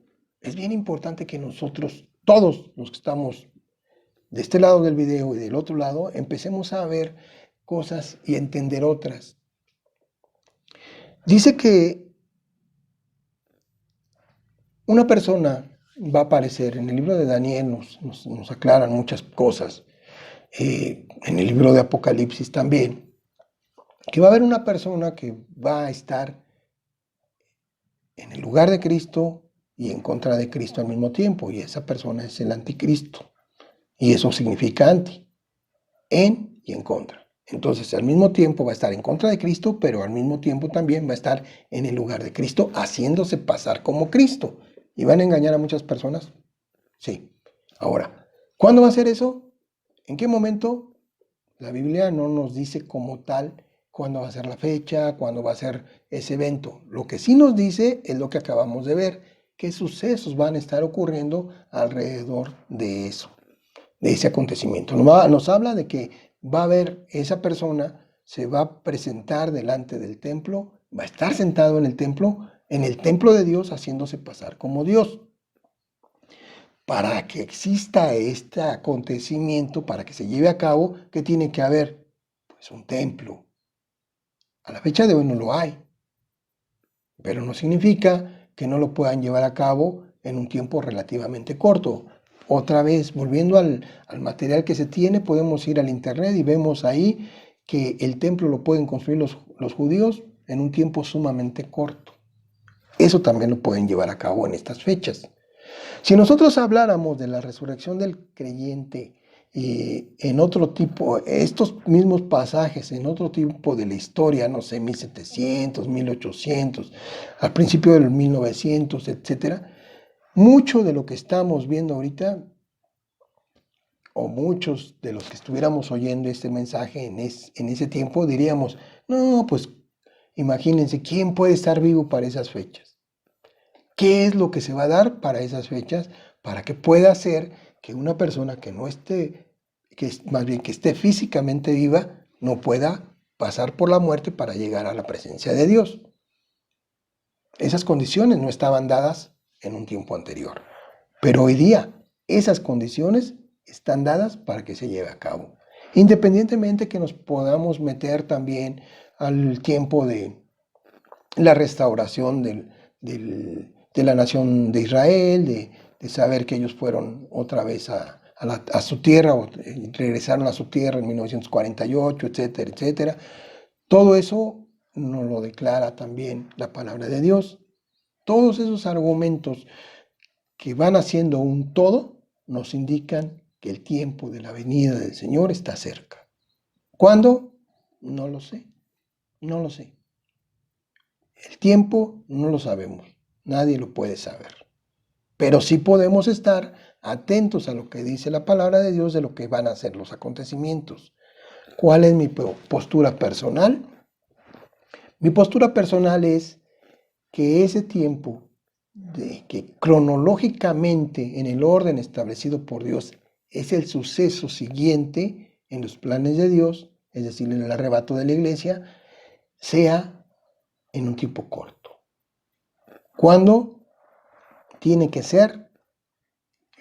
que nosotros, todos los que estamos de este lado del video y del otro lado, empecemos a ver cosas y entender otras. Dice que una persona va a aparecer, en el libro de Daniel nos aclaran muchas cosas, en el libro de Apocalipsis también, que va a haber una persona que va a estar en el lugar de Cristo y en contra de Cristo al mismo tiempo, y esa persona es el anticristo, y eso significa anti, en y en contra. Entonces, al mismo tiempo va a estar en contra de Cristo, pero al mismo tiempo también va a estar en el lugar de Cristo, haciéndose pasar como Cristo. ¿Y van a engañar a muchas personas? Sí. Ahora, ¿cuándo va a ser eso? ¿En qué momento? La Biblia no nos dice como tal cuándo va a ser la fecha, cuándo va a ser ese evento. Lo que sí nos dice es lo que acabamos de ver, qué sucesos van a estar ocurriendo alrededor de eso, de ese acontecimiento. Nos habla de que va a haber esa persona, se va a presentar delante del templo, va a estar sentado en el templo de Dios, haciéndose pasar como Dios. Para que exista este acontecimiento, para que se lleve a cabo, ¿qué tiene que haber? Pues un templo. A la fecha de hoy no lo hay, pero no significa que no lo puedan llevar a cabo en un tiempo relativamente corto. Otra vez, volviendo al material que se tiene, podemos ir al internet y vemos ahí que el templo lo pueden construir los judíos en un tiempo sumamente corto. Eso también lo pueden llevar a cabo en estas fechas. Si nosotros habláramos de la resurrección del creyente en otro tipo, estos mismos pasajes, en otro tipo de la historia, no sé, 1700, 1800, al principio del 1900, etcétera, mucho de lo que estamos viendo ahorita, o muchos de los que estuviéramos oyendo este mensaje en ese tiempo, diríamos, no, pues imagínense, ¿quién puede estar vivo para esas fechas? ¿Qué es lo que se va a dar para esas fechas? Para que pueda ser que una persona que no esté, más bien que esté físicamente viva, no pueda pasar por la muerte para llegar a la presencia de Dios. Esas condiciones no estaban dadas en un tiempo anterior. Pero hoy día esas condiciones están dadas para que se lleve a cabo. Independientemente que nos podamos meter también al tiempo de la restauración de la nación de Israel, de saber que ellos fueron otra vez a su tierra, o regresaron a su tierra en 1948, etcétera, etcétera. Todo eso nos lo declara también la palabra de Dios. Todos esos argumentos que van haciendo un todo nos indican que el tiempo de la venida del Señor está cerca. ¿Cuándo? No lo sé, no lo sé. El tiempo no lo sabemos, nadie lo puede saber. Pero sí podemos estar atentos a lo que dice la palabra de Dios de lo que van a ser los acontecimientos. ¿Cuál es mi postura personal? Mi postura personal es que ese tiempo, de que cronológicamente en el orden establecido por Dios es el suceso siguiente en los planes de Dios, es decir, en el arrebato de la iglesia, sea en un tiempo corto. ¿Cuándo? Tiene que ser,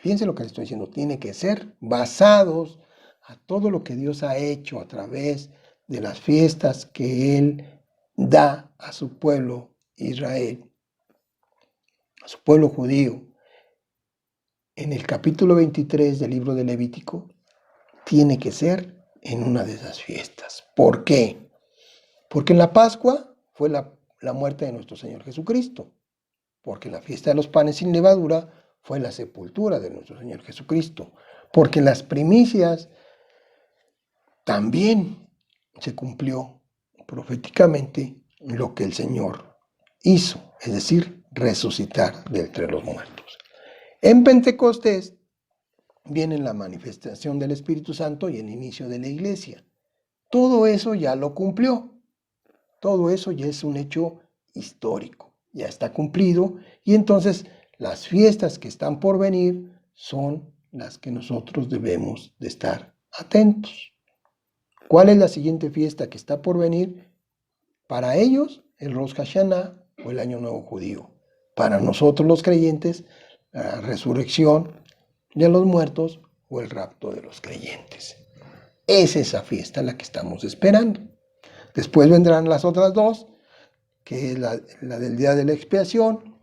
fíjense lo que les estoy diciendo, tiene que ser basados a todo lo que Dios ha hecho a través de las fiestas que Él da a su pueblo Israel, a su pueblo judío. En el capítulo 23 del libro de Levítico, tiene que ser en una de esas fiestas. ¿Por qué? Porque en la Pascua fue la muerte de nuestro Señor Jesucristo. Porque la fiesta de los panes sin levadura fue la sepultura de nuestro Señor Jesucristo. Porque las primicias también se cumplió proféticamente lo que el Señor hizo, es decir, resucitar de entre los muertos. En Pentecostés viene la manifestación del Espíritu Santo y el inicio de la iglesia. Todo eso ya lo cumplió. Todo eso ya es un hecho histórico. Ya está cumplido y entonces las fiestas que están por venir son las que nosotros debemos de estar atentos. ¿Cuál es la siguiente fiesta que está por venir? Para ellos, el Rosh Hashanah o el Año Nuevo Judío. Para nosotros los creyentes, la resurrección de los muertos o el rapto de los creyentes. Es esa fiesta la que estamos esperando. Después vendrán las otras dos, que es la del día de la expiación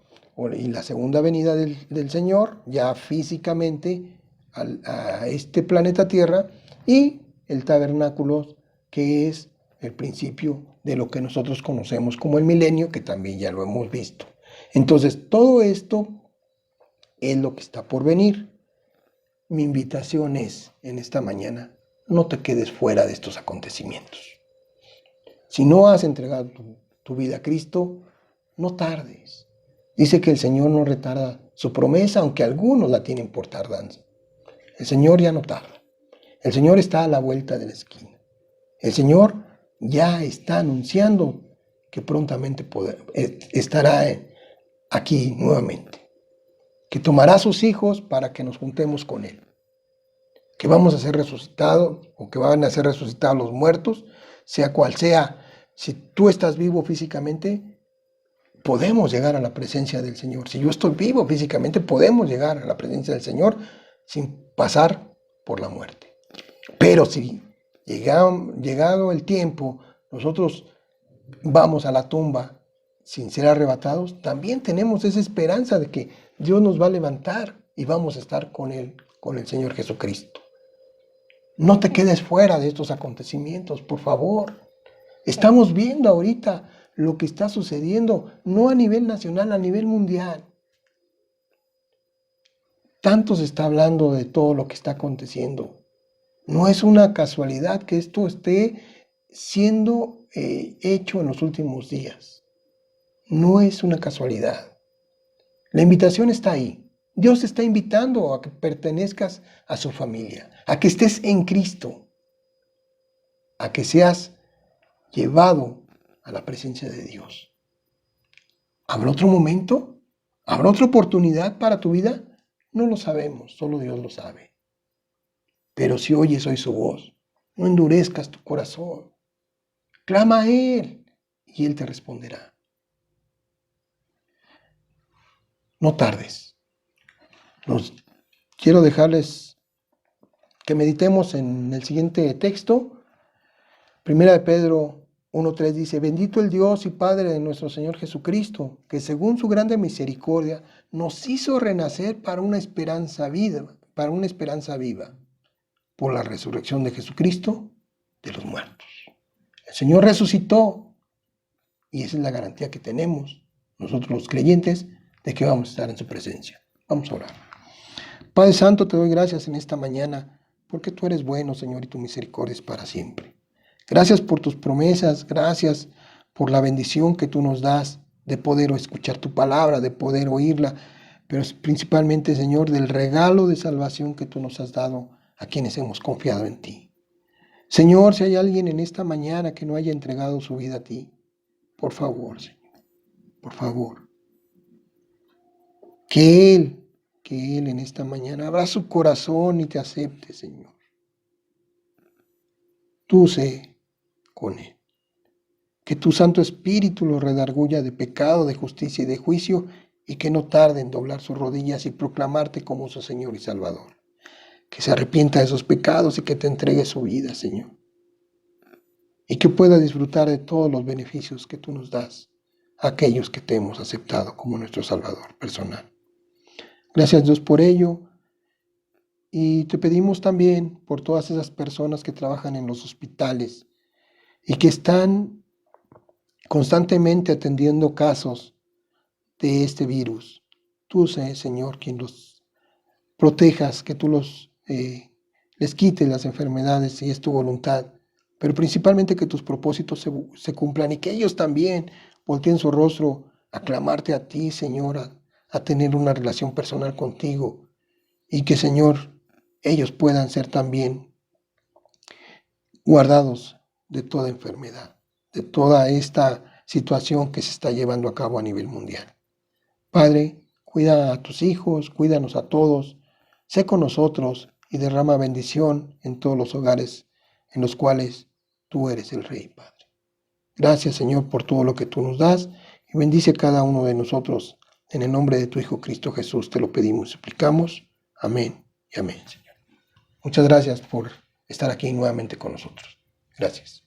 y la segunda venida del Señor, ya físicamente a este planeta Tierra, y el tabernáculo, que es el principio de lo que nosotros conocemos como el milenio, que también ya lo hemos visto. Entonces, todo esto es lo que está por venir. Mi invitación es, en esta mañana, no te quedes fuera de estos acontecimientos. Si no has entregado tu vida a Cristo, no tardes. Dice que el Señor no retarda su promesa, aunque algunos la tienen por tardanza. El Señor ya no tarda. El Señor está a la vuelta de la esquina. El Señor ya está anunciando que prontamente estará aquí nuevamente. Que tomará a sus hijos para que nos juntemos con Él. Que vamos a ser resucitados o que van a ser resucitados los muertos, sea cual sea. Si tú estás vivo físicamente, podemos llegar a la presencia del Señor. Si yo estoy vivo físicamente, podemos llegar a la presencia del Señor sin pasar por la muerte. Pero si llegado el tiempo, nosotros vamos a la tumba sin ser arrebatados, también tenemos esa esperanza de que Dios nos va a levantar y vamos a estar con Él, con el Señor Jesucristo. No te quedes fuera de estos acontecimientos, por favor. Estamos viendo ahorita lo que está sucediendo, no a nivel nacional, a nivel mundial. Tanto se está hablando de todo lo que está aconteciendo. No es una casualidad que esto esté siendo hecho en los últimos días. No es una casualidad. La invitación está ahí. Dios te está invitando a que pertenezcas a su familia, a que estés en Cristo, a que seas llevado a la presencia de Dios. ¿Habrá otro momento? ¿Habrá otra oportunidad para tu vida? No lo sabemos, solo Dios lo sabe. Pero si oyes hoy su voz, no endurezcas tu corazón. Clama a Él y Él te responderá. No tardes. Quiero dejarles que meditemos en el siguiente texto. Primera de Pedro 1:3 dice: bendito el Dios y Padre de nuestro Señor Jesucristo, que según su grande misericordia nos hizo renacer para una esperanza viva, por la resurrección de Jesucristo de los muertos. El Señor resucitó y esa es la garantía que tenemos nosotros los creyentes de que vamos a estar en su presencia. Vamos a orar. Padre Santo, te doy gracias en esta mañana porque tú eres bueno, Señor, y tu misericordia es para siempre. Gracias por tus promesas, gracias por la bendición que tú nos das de poder escuchar tu palabra, de poder oírla, pero principalmente, Señor, del regalo de salvación que tú nos has dado a quienes hemos confiado en ti. Señor, si hay alguien en esta mañana que no haya entregado su vida a ti, por favor, Señor, por favor, que Él en esta mañana abra su corazón y te acepte, Señor. Tú sé con Él. Que tu Santo Espíritu lo redarguya de pecado, de justicia y de juicio, y que no tarde en doblar sus rodillas y proclamarte como su Señor y Salvador. Que se arrepienta de sus pecados y que te entregue su vida, Señor. Y que pueda disfrutar de todos los beneficios que tú nos das a aquellos que te hemos aceptado como nuestro Salvador personal. Gracias, Dios, por ello. Y te pedimos también por todas esas personas que trabajan en los hospitales y que están constantemente atendiendo casos de este virus. Tú sé, Señor, quien los protejas, que tú les quites las enfermedades si es tu voluntad, pero principalmente que tus propósitos se cumplan y que ellos también volteen su rostro a clamarte a ti, Señor, a tener una relación personal contigo y que, Señor, ellos puedan ser también guardados de toda enfermedad, de toda esta situación que se está llevando a cabo a nivel mundial. Padre, cuida a tus hijos, cuídanos a todos, sé con nosotros y derrama bendición en todos los hogares en los cuales tú eres el Rey, Padre. Gracias, Señor, por todo lo que tú nos das y bendice a cada uno de nosotros. En el nombre de tu Hijo Cristo Jesús te lo pedimos y suplicamos. Amén y amén, Señor. Muchas gracias por estar aquí nuevamente con nosotros. Gracias.